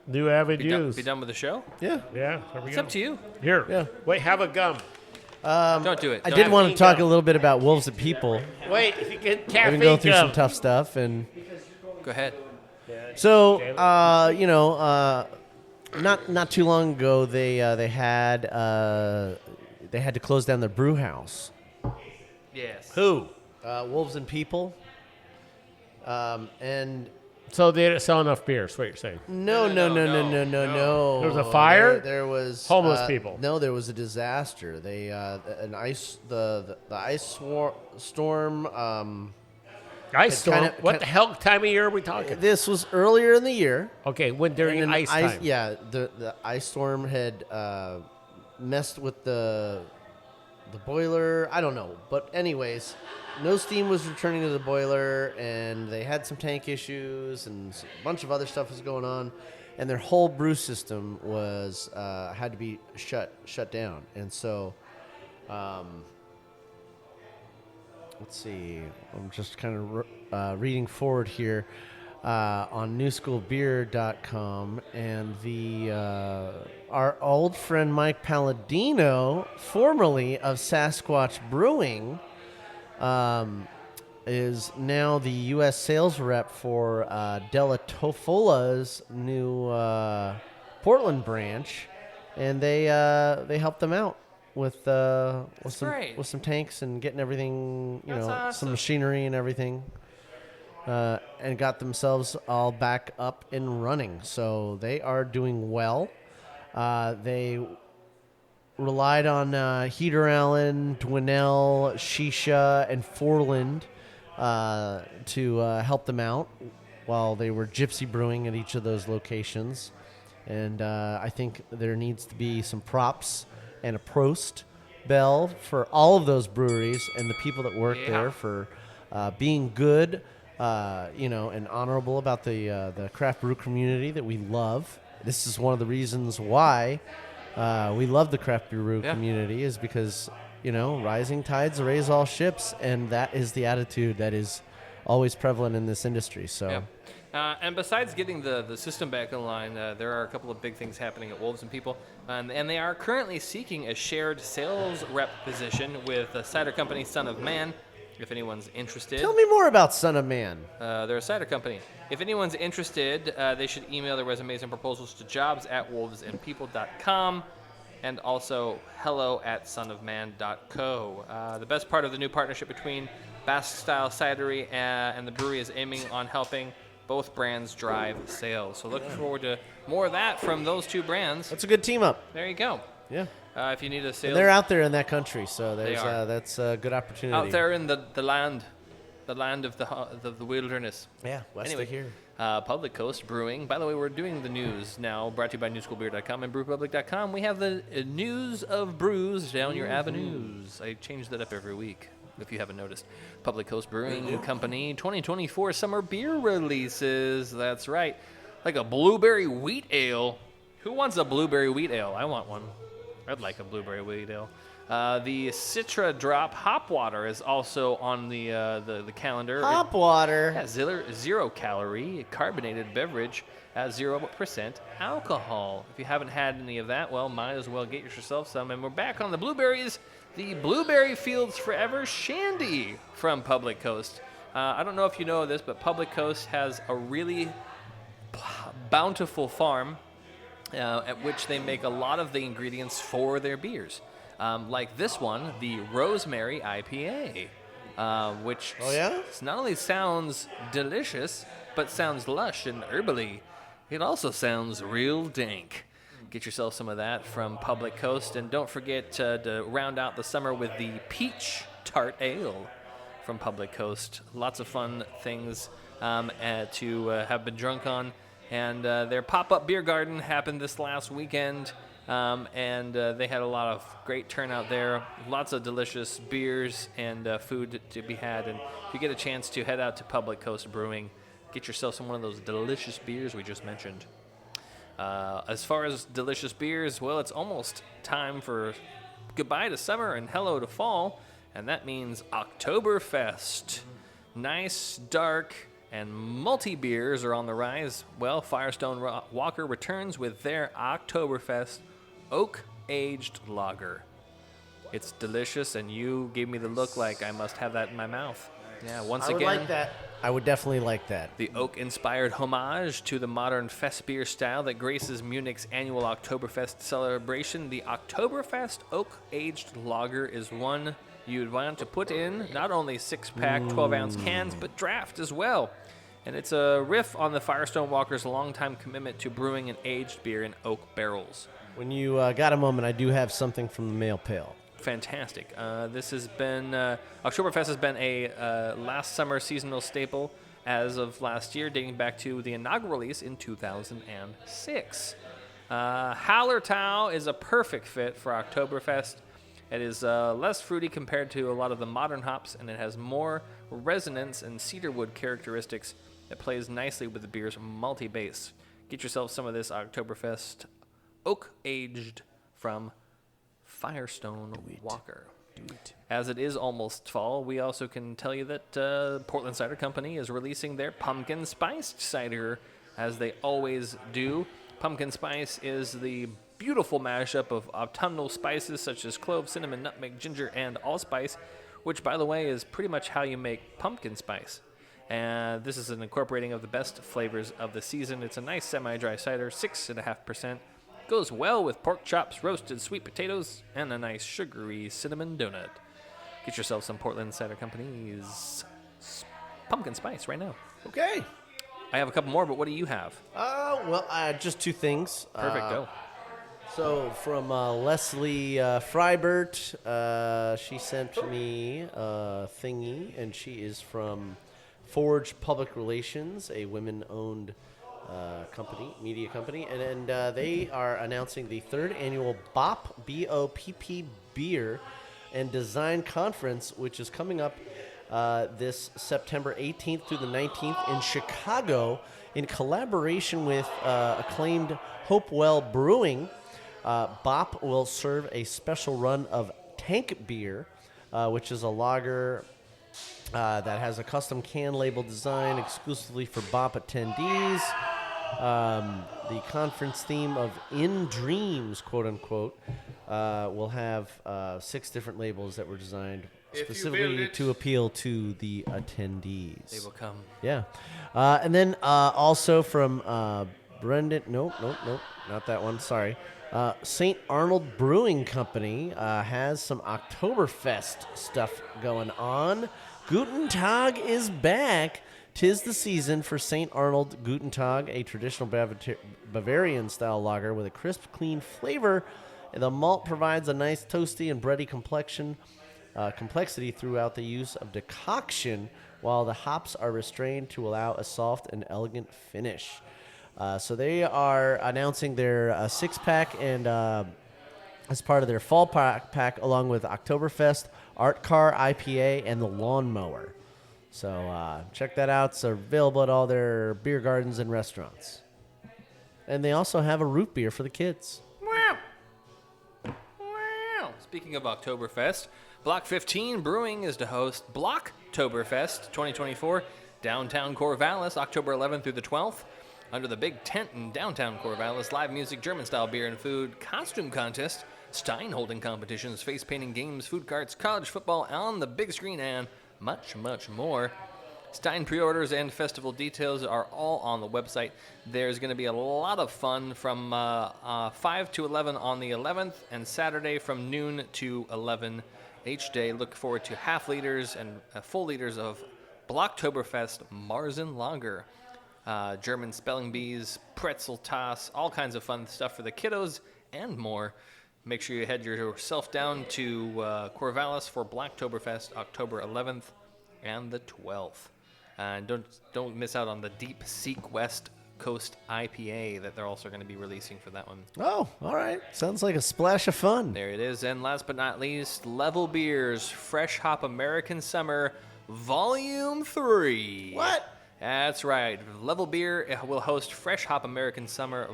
S1: New Avid
S2: Be done,
S1: News.
S2: be done with the show?
S8: yeah.
S1: Yeah. There we
S2: It's
S1: go.
S2: up to you.
S1: Here.
S8: Yeah.
S1: Wait. Have a gum.
S2: Don't do it.
S8: I
S2: Don't
S8: did
S2: have
S8: want
S2: any
S8: to talk
S2: gum.
S8: a little bit about Wolves and People.
S1: Wait. If you get
S8: I've
S1: caffeine
S8: been going through
S1: gum.
S8: some tough stuff, and
S2: Go ahead.
S8: so not too long ago they had to close down their brew house.
S2: Yes.
S1: Who?
S8: Wolves and People. And
S1: So they didn't sell enough beer. That's what you're saying.
S8: no.
S1: There was a fire?
S8: There was
S1: Homeless people.
S8: No, there was a disaster. They the ice storm.
S1: Ice storm.
S8: kinda-
S1: What the hell time of year are we talking?
S8: This was earlier in the year.
S1: Okay, when during
S8: And an
S1: ice time.
S8: Yeah, the ice storm had messed with the boiler. I don't know, but anyways, no steam was returning to the boiler, and they had some tank issues, and a bunch of other stuff was going on, and their whole brew system was had to be shut down, and so. Let's see. I'm just kind of reading forward here on newschoolbeer.com, and our old friend Mike Palladino, formerly of Sasquatch Brewing, is now the U.S. sales rep for Della Tofola's new Portland branch, and they helped them out with some tanks and getting everything,
S2: That's awesome.
S8: some machinery and everything, and got themselves all back up and running. So they are doing well. They relied on Heater Allen, Dwinell, Shisha, and Forland to help them out while they were gypsy brewing at each of those locations. And I think there needs to be some props and a Prost bell for all of those breweries and the people that work there for being good, and honorable about the craft brew community that we love. This is one of the reasons why we love the craft brew community, is because, rising tides raise all ships, and that is the attitude that is always prevalent in this industry. So.
S2: Yeah. And besides getting the system back in line, there are a couple of big things happening at Wolves and People. And they are currently seeking a shared sales rep position with the cider company Son of Man, if anyone's interested.
S8: Tell me more about Son of Man.
S2: They're a cider company. If anyone's interested, they should email their resumes and proposals to jobs@wolvesandpeople.com and also hello@sonofman.co. The best part of the new partnership between Basque Style Cidery and the brewery is aiming on helping Both brands drive sales. So looking forward to more of that from those two brands.
S8: That's a good team up.
S2: There you go.
S8: Yeah.
S2: If you need a sales...
S8: And they're out there in that country, so
S2: They are.
S8: that's a good opportunity.
S2: Out there in the land of the wilderness.
S8: Yeah, west
S2: anyway,
S8: of here.
S2: Public Coast Brewing. By the way, we're doing the news now, brought to you by newschoolbeer.com and brewpublic.com. We have the news of brews down your avenues. I change that up every week, if you haven't noticed. Public Coast Brewing Company 2024 summer beer releases. That's right. Like a blueberry wheat ale. Who wants a blueberry wheat ale? I want one. I'd like a blueberry wheat ale. The Citra Drop Hop Water is also on the calendar.
S8: Hop water.
S2: Yeah, zero calorie carbonated beverage at 0% alcohol. If you haven't had any of that, well, might as well get yourself some. And we're back on the blueberries. The Blueberry Fields Forever Shandy from Public Coast. I don't know if you know this, but Public Coast has a really bountiful farm at which they make a lot of the ingredients for their beers. Like this one, the Rosemary IPA, which not only sounds delicious, but sounds lush and herbally. It also sounds real dank. Get yourself some of that from Public Coast, and don't forget to round out the summer with the Peach Tart Ale from Public Coast. Lots of fun things to have been drunk on. And their pop-up beer garden happened this last weekend, and they had a lot of great turnout there. Lots of delicious beers and food to be had. And if you get a chance to head out to Public Coast Brewing, get yourself some one of those delicious beers we just mentioned. As far as delicious beers, well, it's almost time for goodbye to summer and hello to fall, and that means Oktoberfest. Nice, dark, and multi beers are on the rise. Well, Firestone Walker returns with their Oktoberfest oak-aged lager. It's delicious, and you gave me the look like I must have that in my mouth. Yeah, once again,
S8: like that. I would definitely like that.
S2: The oak-inspired homage to the modern fest beer style that graces Munich's annual Oktoberfest celebration. The Oktoberfest oak-aged lager is one you'd want to put in not only 6-pack, 12-ounce cans, but draft as well. And it's a riff on the Firestone Walker's longtime commitment to brewing an aged beer in oak barrels.
S8: When you got a moment, I do have something from the Mail Pail.
S2: Fantastic. This has been, Oktoberfest has been a last summer seasonal staple as of last year, dating back to the inaugural release in 2006. Hallertau is a perfect fit for Oktoberfest. It is less fruity compared to a lot of the modern hops, and it has more resonance and cedarwood characteristics that plays nicely with the beer's malty base. Get yourself some of this Oktoberfest oak-aged from Firestone Walker. As it is almost fall, we also can tell you that Portland Cider Company is releasing their pumpkin spiced cider, as they always do. Pumpkin spice is the beautiful mashup of autumnal spices such as clove, cinnamon, nutmeg, ginger, and allspice, which, by the way, is pretty much how you make pumpkin spice. And this is an incorporating of the best flavors of the season. It's a nice semi-dry cider, 6.5%. Goes well with pork chops, roasted sweet potatoes, and a nice sugary cinnamon donut. Get yourself some Portland Cider Company's pumpkin spice right now.
S8: Okay.
S2: I have a couple more, but what do you have?
S8: Just two things.
S2: Perfect, go.
S8: So from Leslie Freibert, she sent me a thingy, and she is from Forge Public Relations, a women-owned media company, and they are announcing the third annual BOP, B-O-P-P Beer and Design Conference, which is coming up this September 18th through the 19th in Chicago in collaboration with acclaimed Hopewell Brewing. BOP will serve a special run of Tank Beer, which is a lager that has a custom can label design exclusively for BOP attendees. The conference theme of In Dreams, quote unquote, will have 6 different labels that were designed specifically to appeal to the attendees.
S2: They will come.
S8: Yeah. And then also from Brendan, nope, not that one, sorry. St. Arnold Brewing Company has some Oktoberfest stuff going on. Guten Tag is back. 'Tis the season for St. Arnold Guten Tag, a traditional Bavarian-style lager with a crisp, clean flavor. And the malt provides a nice toasty and bready complexity throughout the use of decoction, while the hops are restrained to allow a soft and elegant finish. So they are announcing their six-pack and as part of their fall pack, along with Oktoberfest, Art Car IPA, and the Lawnmower. So check that out. It's available at all their beer gardens and restaurants. And they also have a root beer for the kids.
S2: Speaking of Oktoberfest, Block 15 Brewing is to host Blocktoberfest 2024 downtown Corvallis, October 11th through the 12th. Under the big tent in downtown Corvallis, live music, German-style beer and food, costume contest, Stein holding competitions, face painting games, food carts, college football on the big screen, and much, much more. Stein pre-orders and festival details are all on the website. There's going to be a lot of fun from 5 to 11 on the 11th and Saturday from noon to 11 each day. Look forward to half liters and full liters of Blocktoberfest Marzen Lager. German spelling bees, pretzel toss, all kinds of fun stuff for the kiddos and more. Make sure you head yourself down to Corvallis for Blocktoberfest October 11th and the 12th. And don't miss out on the Deep Seek West Coast IPA that they're also going to be releasing for that one.
S8: Oh, all right. Sounds like a splash of fun.
S2: There it is. And last but not least, Level Beers Fresh Hop American Summer Volume 3.
S8: What?
S2: That's right. Level Beer will host Fresh Hop American Summer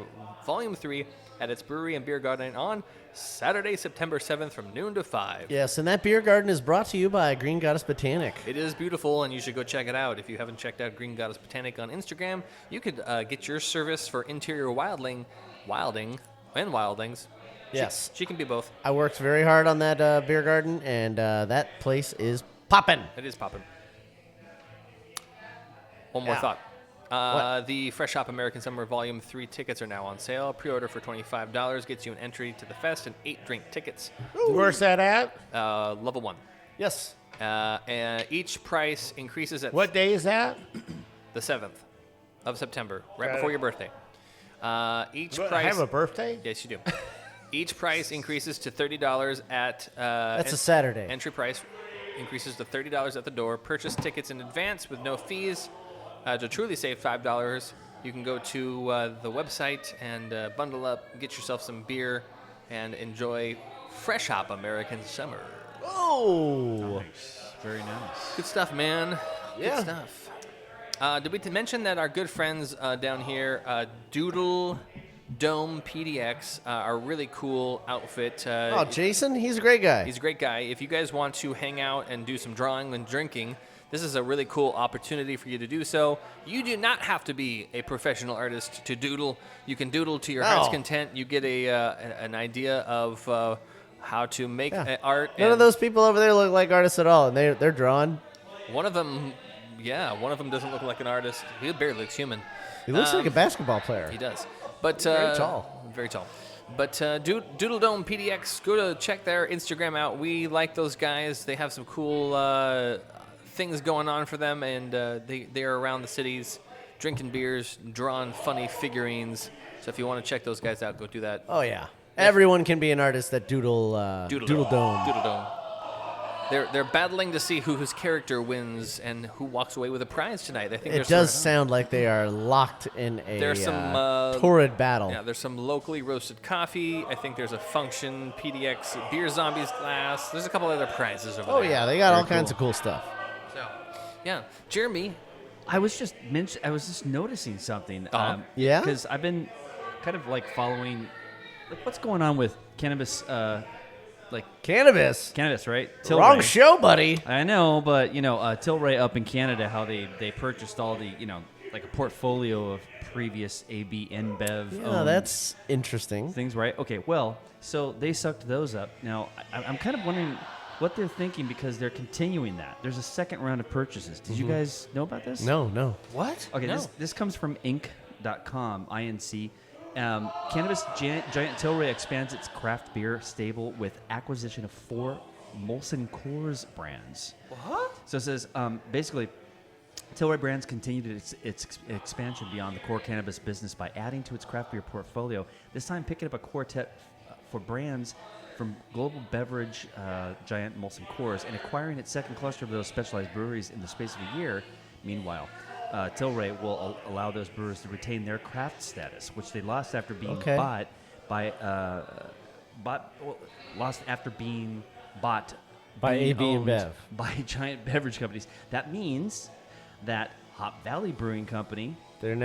S2: Volume 3 at its brewery and beer garden on Saturday, September 7th from noon to 5.
S8: Yes, and that beer garden is brought to you by Green Goddess Botanic.
S2: It is beautiful, and you should go check it out. If you haven't checked out Green Goddess Botanic on Instagram, you could get your service for interior wilding, and wildings.
S8: Yes.
S2: She can be both.
S8: I worked very hard on that beer garden, and that place is popping.
S2: It is popping. One more thought. The Fresh Hop American Summer Volume 3 tickets are now on sale. Pre-order for $25 gets you an entry to the fest and 8 drink tickets.
S1: Ooh. Where's that at?
S2: Level 1.
S8: Yes.
S2: And each price increases at...
S1: What day is that?
S2: The 7th of September, right before your birthday. Each price...
S1: I have a birthday?
S2: Yes, you do. Each price increases to $30 at...
S8: That's a Saturday.
S2: Entry price increases to $30 at the door. Purchase tickets in advance with no fees. To truly save $5, you can go to the website and bundle up, get yourself some beer, and enjoy Fresh Hop American Summer.
S8: Oh!
S7: Nice. Very nice.
S2: Good stuff, man.
S8: Yeah.
S2: Good stuff. Did we mention that our good friends down here, Doodle Dome PDX, are a really cool outfit.
S8: Jason? He's a great guy.
S2: He's a great guy. If you guys want to hang out and do some drawing and drinking, this is a really cool opportunity for you to do so. You do not have to be a professional artist to doodle. You can doodle to your heart's content. You get an idea of how to make art.
S8: None of those people over there look like artists at all, and they're drawn.
S2: One of them doesn't look like an artist. He barely looks human.
S8: He looks like a basketball player.
S2: He does. But
S8: very tall.
S2: Very tall. But Doodle Dome PDX, go to check their Instagram out. We like those guys. They have some cool things going on for them, and they're around the cities drinking beers, drawing funny figurines. So if you want to check those guys out, go do that.
S8: Oh, yeah. Everyone can be an artist at Doodle Dome.
S2: Doodle Dome. They're battling to see whose character wins and who walks away with a prize tonight. I think
S8: it does sound like they are locked in a torrid battle.
S2: Yeah, there's some locally roasted coffee. I think there's a function PDX Beer Zombies glass. There's a couple other prizes over there.
S8: Oh yeah, they got all kinds of cool stuff.
S2: So, yeah, Jeremy,
S7: I was just noticing something.
S8: Yeah,
S7: because I've been kind of like following what's going on with cannabis.
S8: Cannabis,
S7: right?
S8: Tilray. Wrong show, buddy.
S7: I know, but Tilray up in Canada, how they purchased all the like a portfolio of previous AB InBev.
S8: Yeah, that's interesting.
S7: Things, right? Okay, well, so they sucked those up. Now I'm kind of wondering what they're thinking because they're continuing that. There's a second round of purchases. Did you guys know about this?
S8: No.
S2: What?
S7: Okay,
S2: no.
S7: This comes from Inc.com, INC. Cannabis giant Tilray expands its craft beer stable with acquisition of 4 Molson Coors brands.
S2: What?
S7: So it says basically Tilray Brands continued its expansion beyond the core cannabis business by adding to its craft beer portfolio, this time picking up a quartet for brands from global beverage giant Molson Coors and acquiring its second cluster of those specialized breweries in the space of a year. Meanwhile, Tilray will allow those brewers to retain their craft status, which they lost after being bought by
S8: AB InBev
S7: by giant beverage companies. That means that Hop Valley Brewing Company,
S8: they're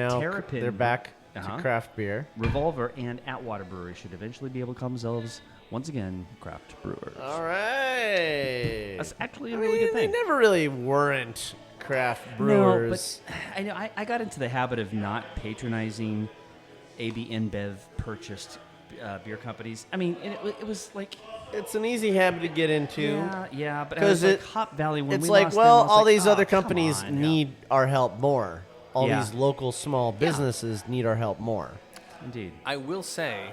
S8: back to craft beer.
S7: Revolver and Atwater Brewery should eventually be able to call themselves once again craft brewers.
S8: All right,
S7: that's actually a really good thing.
S8: They never really weren't craft brewers.
S7: No, but I know I got into the habit of not patronizing AB InBev purchased beer companies. I mean, it was like.
S8: It's an easy habit to get into.
S7: Yeah, but because like Hop Valley, when
S8: it's
S7: we
S8: like,
S7: lost
S8: well,
S7: them,
S8: all
S7: like,
S8: these other companies need our help more. All
S7: Yeah.
S8: these local small businesses need our help more.
S7: Indeed.
S2: I will say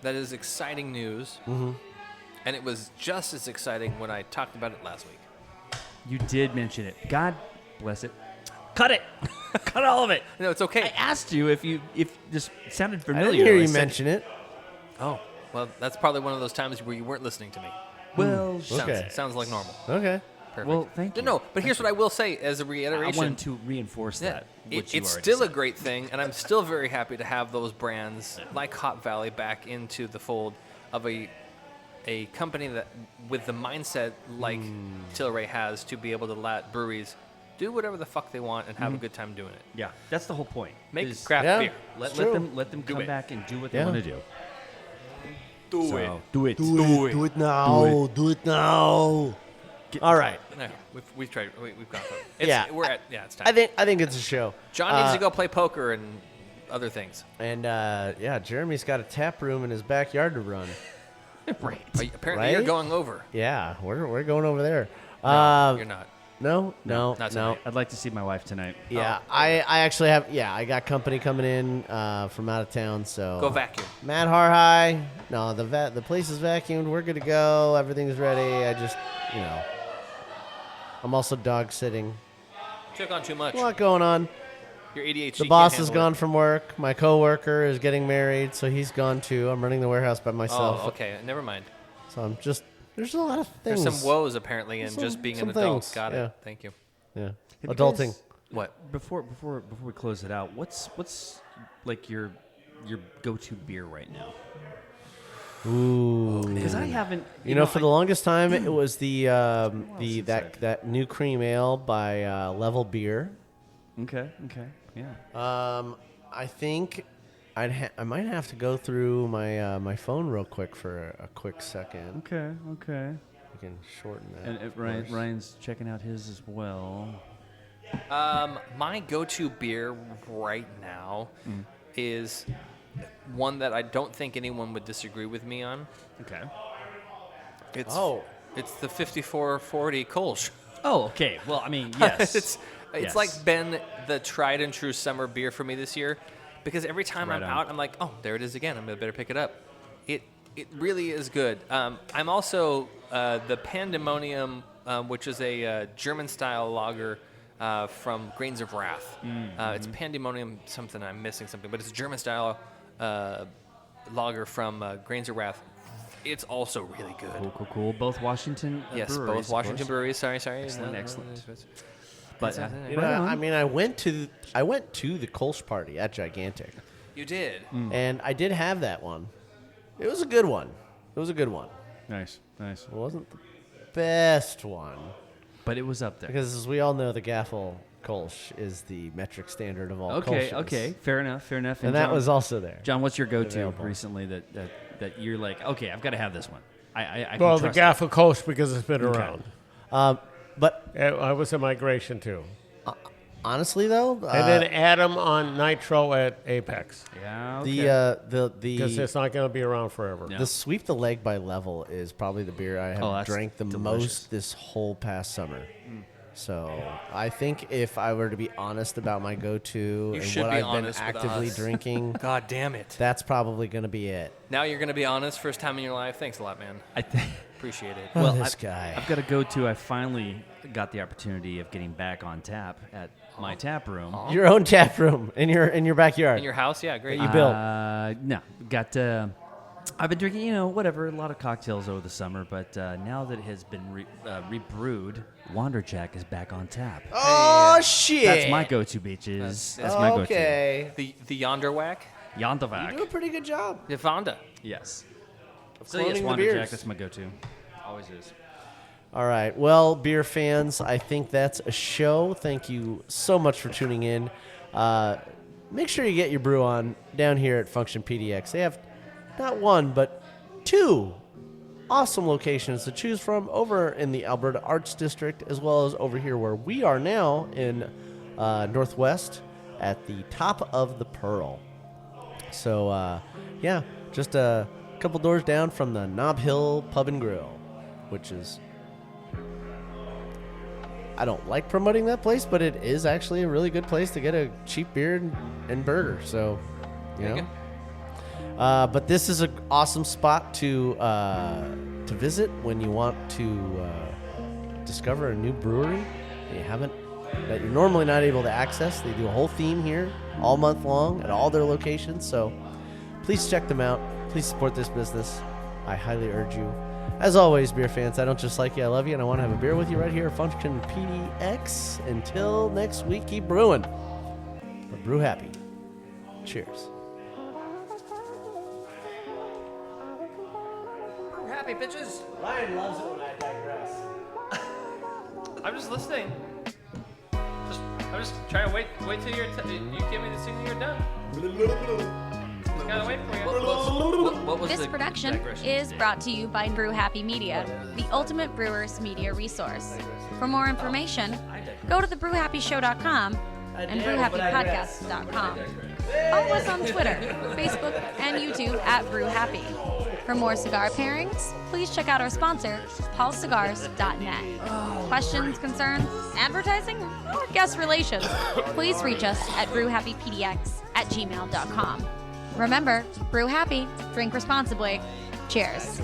S2: that is exciting news, and it was just as exciting when I talked about it last week.
S7: You did mention it. God bless it. Cut it. Cut all of it.
S2: No, it's okay.
S7: I asked you if this sounded
S8: I
S7: familiar.
S8: didn't hear you
S2: said-
S8: mention it.
S2: Oh, well, that's probably one of those times where you weren't listening to me.
S7: Well,
S2: Sounds like normal.
S8: Okay.
S2: Perfect.
S7: Well, thank you.
S2: No, but here's what I will say as a
S7: I
S2: reiteration.
S7: wanted to reinforce that.
S2: It's
S7: which you already
S2: still
S7: said.
S2: a great thing, and I'm still very happy to have those brands like Hop Valley back into the fold of a company that with the mindset like Tilray has to be able to let breweries do whatever the fuck they want and have a good time doing it.
S7: Yeah, that's the whole point.
S2: Make
S7: is
S2: craft beer.
S7: Let
S8: true.
S7: them come
S2: it.
S7: back and do what
S8: Yeah.
S7: they want to do.
S2: Do
S7: So,
S2: it.
S7: do it.
S8: Do it now. Do it now. All right.
S2: No, we've tried. We've gone through it. It's time.
S8: I think it's a show.
S2: John needs to go play poker and other things.
S8: And Jeremy's got a tap room in his backyard to run.
S7: Right.
S2: Apparently, you're
S8: Right?
S2: going over.
S8: Yeah, we're going over there.
S2: No, you're not.
S8: No.
S2: not tonight.
S7: I'd like to see my wife tonight.
S8: Yeah, I actually have. Yeah, I got company coming in from out of town. So
S2: Go vacuum.
S8: Matt Harhigh. No, the place is vacuumed. We're good to go. Everything's ready. I just, I'm also dog sitting.
S2: Took on too much.
S8: A lot going on.
S2: Your ADHD.
S8: The boss
S2: can't
S8: is
S2: handle
S8: gone from work. My coworker is getting married, so he's gone too. I'm running the warehouse by
S2: it.
S8: myself.
S2: Oh, okay. Never mind.
S8: So I'm just. There's a lot of things.
S2: There's some woes apparently in
S8: Some-
S2: just being
S8: some
S2: an adult.
S8: things,
S2: Got
S8: yeah.
S2: it. Thank you.
S8: Yeah.
S7: Have you
S8: Adulting.
S7: guys-
S2: What?
S7: Before we close it out, what's like your go-to beer right now?
S8: Ooh.
S7: Because I haven't.
S8: You know, for the longest time, it was that new cream ale by Level Beer.
S7: Okay. Yeah.
S8: I think I might have to go through my phone real quick for a quick second.
S7: Okay.
S8: We can shorten that.
S7: And
S8: of course.
S7: Ryan's checking out his as well.
S2: My go-to beer right now is one that I don't think anyone would disagree with me on.
S7: Okay.
S2: It's
S8: Oh.
S2: it's the 5440 Kolsch.
S7: Oh, okay. Well, I mean, yes.
S2: it's
S7: Yes.
S2: like been the tried and true summer beer for me this year, because every time
S7: Right
S2: I'm
S7: on.
S2: out, I'm like, oh, there it is again. I'm gonna better pick it up. It really is good. I'm also the Pandemonium, which is a German style lager from Grains of Wrath. It's Pandemonium something. I'm missing something, but it's a German style lager from Grains of Wrath. It's also really good.
S7: Cool. Both Washington
S2: Yes,
S7: breweries,
S2: both
S7: of
S2: Washington
S7: course.
S2: breweries. Sorry.
S7: Excellent. But
S8: You know, I mean, I went to the Kolsch party at Gigantic,
S2: You did.
S8: and I did have that one. It was a good one.
S7: nice.
S8: It wasn't the best one
S7: But it was up there.
S8: because, as we all know, the Gaffel Kolsch is the metric standard of all Kolsches.
S7: Okay. Fair enough.
S8: And that
S7: John,
S8: was also there.
S7: John, what's your go-to
S8: Available.
S7: recently that you're like, okay, I've got to have this one. I can
S1: Well, the
S7: trust it.
S1: Gaffel Coast because it's been around.
S8: But
S1: I was a migration too.
S8: honestly, though,
S1: And then Adam on Nitro at Apex
S7: Yeah. Okay.
S1: because it's not going to be around forever.
S7: Yeah.
S8: the Sweep the Leg by Level is probably the beer I have
S7: Oh, that's
S8: drank the
S7: delicious.
S8: most this whole past summer. So I think if I were to be honest about my go-to and
S2: should
S8: what
S2: be
S8: I've been
S2: honest with
S8: actively
S2: us.
S8: drinking,
S2: God damn it.
S8: that's probably going to be it.
S2: Now you're going to be honest. First time in your life. Thanks a lot, man. Appreciate it.
S8: Oh,
S7: Well,
S8: this guy.
S7: I've got to go to. I finally got the opportunity of getting back on tap at my tap room.
S8: Your own tap room in your backyard.
S2: In your house? Yeah, great.
S8: That you built.
S7: No, got. I've been drinking, whatever, a lot of cocktails over the summer, but now that it has been rebrewed, Wander Jack is back on tap.
S8: Oh, shit.
S7: That's my go-to, bitches. That's my go-to.
S8: Okay.
S2: The Yonder Whack?
S7: Yondervac.
S8: You do a pretty good job.
S2: The Vonda.
S7: Yes.
S8: Of
S7: So yes,
S8: cloning the
S7: Wander
S8: beers.
S7: Jack, that's my go-to. Always is.
S8: All right. Well, beer fans, I think that's a show. Thank you so much for tuning in. Make sure you get your brew on down here at Function PDX. They have not one, but 2 awesome locations to choose from over in the Alberta Arts District, as well as over here where we are now in Northwest at the top of the Pearl. So, yeah, just a couple doors down from the Nob Hill Pub and Grill, which is... I don't like promoting that place, but it is actually a really good place to get a cheap beer and burger. So, you know. But this is an awesome spot to visit when you want to discover a new brewery that you're normally not able to access. They do a whole theme here all month long at all their locations. So please check them out. Please support this business. I highly urge you. As always, beer fans, I don't just like you, I love you, and I want to have a beer with you right here at Function PDX. Until next week, keep brewing. But brew happy. Cheers.
S2: Brew happy, bitches.
S8: Ryan loves it when I digress.
S2: I'm just listening. I'm just trying to wait till you give me the signal you're done. Just gotta wait for you.
S7: What was
S13: This
S7: the
S13: production
S7: digression?
S13: is brought to you by Brew Happy Media, the ultimate brewers media resource. For more information, go to thebrewhappyshow.com and brewhappypodcast.com. Follow us on Twitter, Facebook, and YouTube at Brew Happy. For more cigar pairings, please check out our sponsor, paulcigars.net. Questions, concerns, advertising, or guest relations, please reach us at brewhappypdx@gmail.com. Remember, brew happy, drink responsibly. Cheers.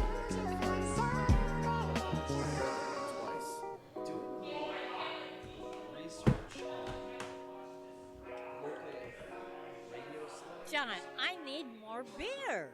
S14: John, I need more beer.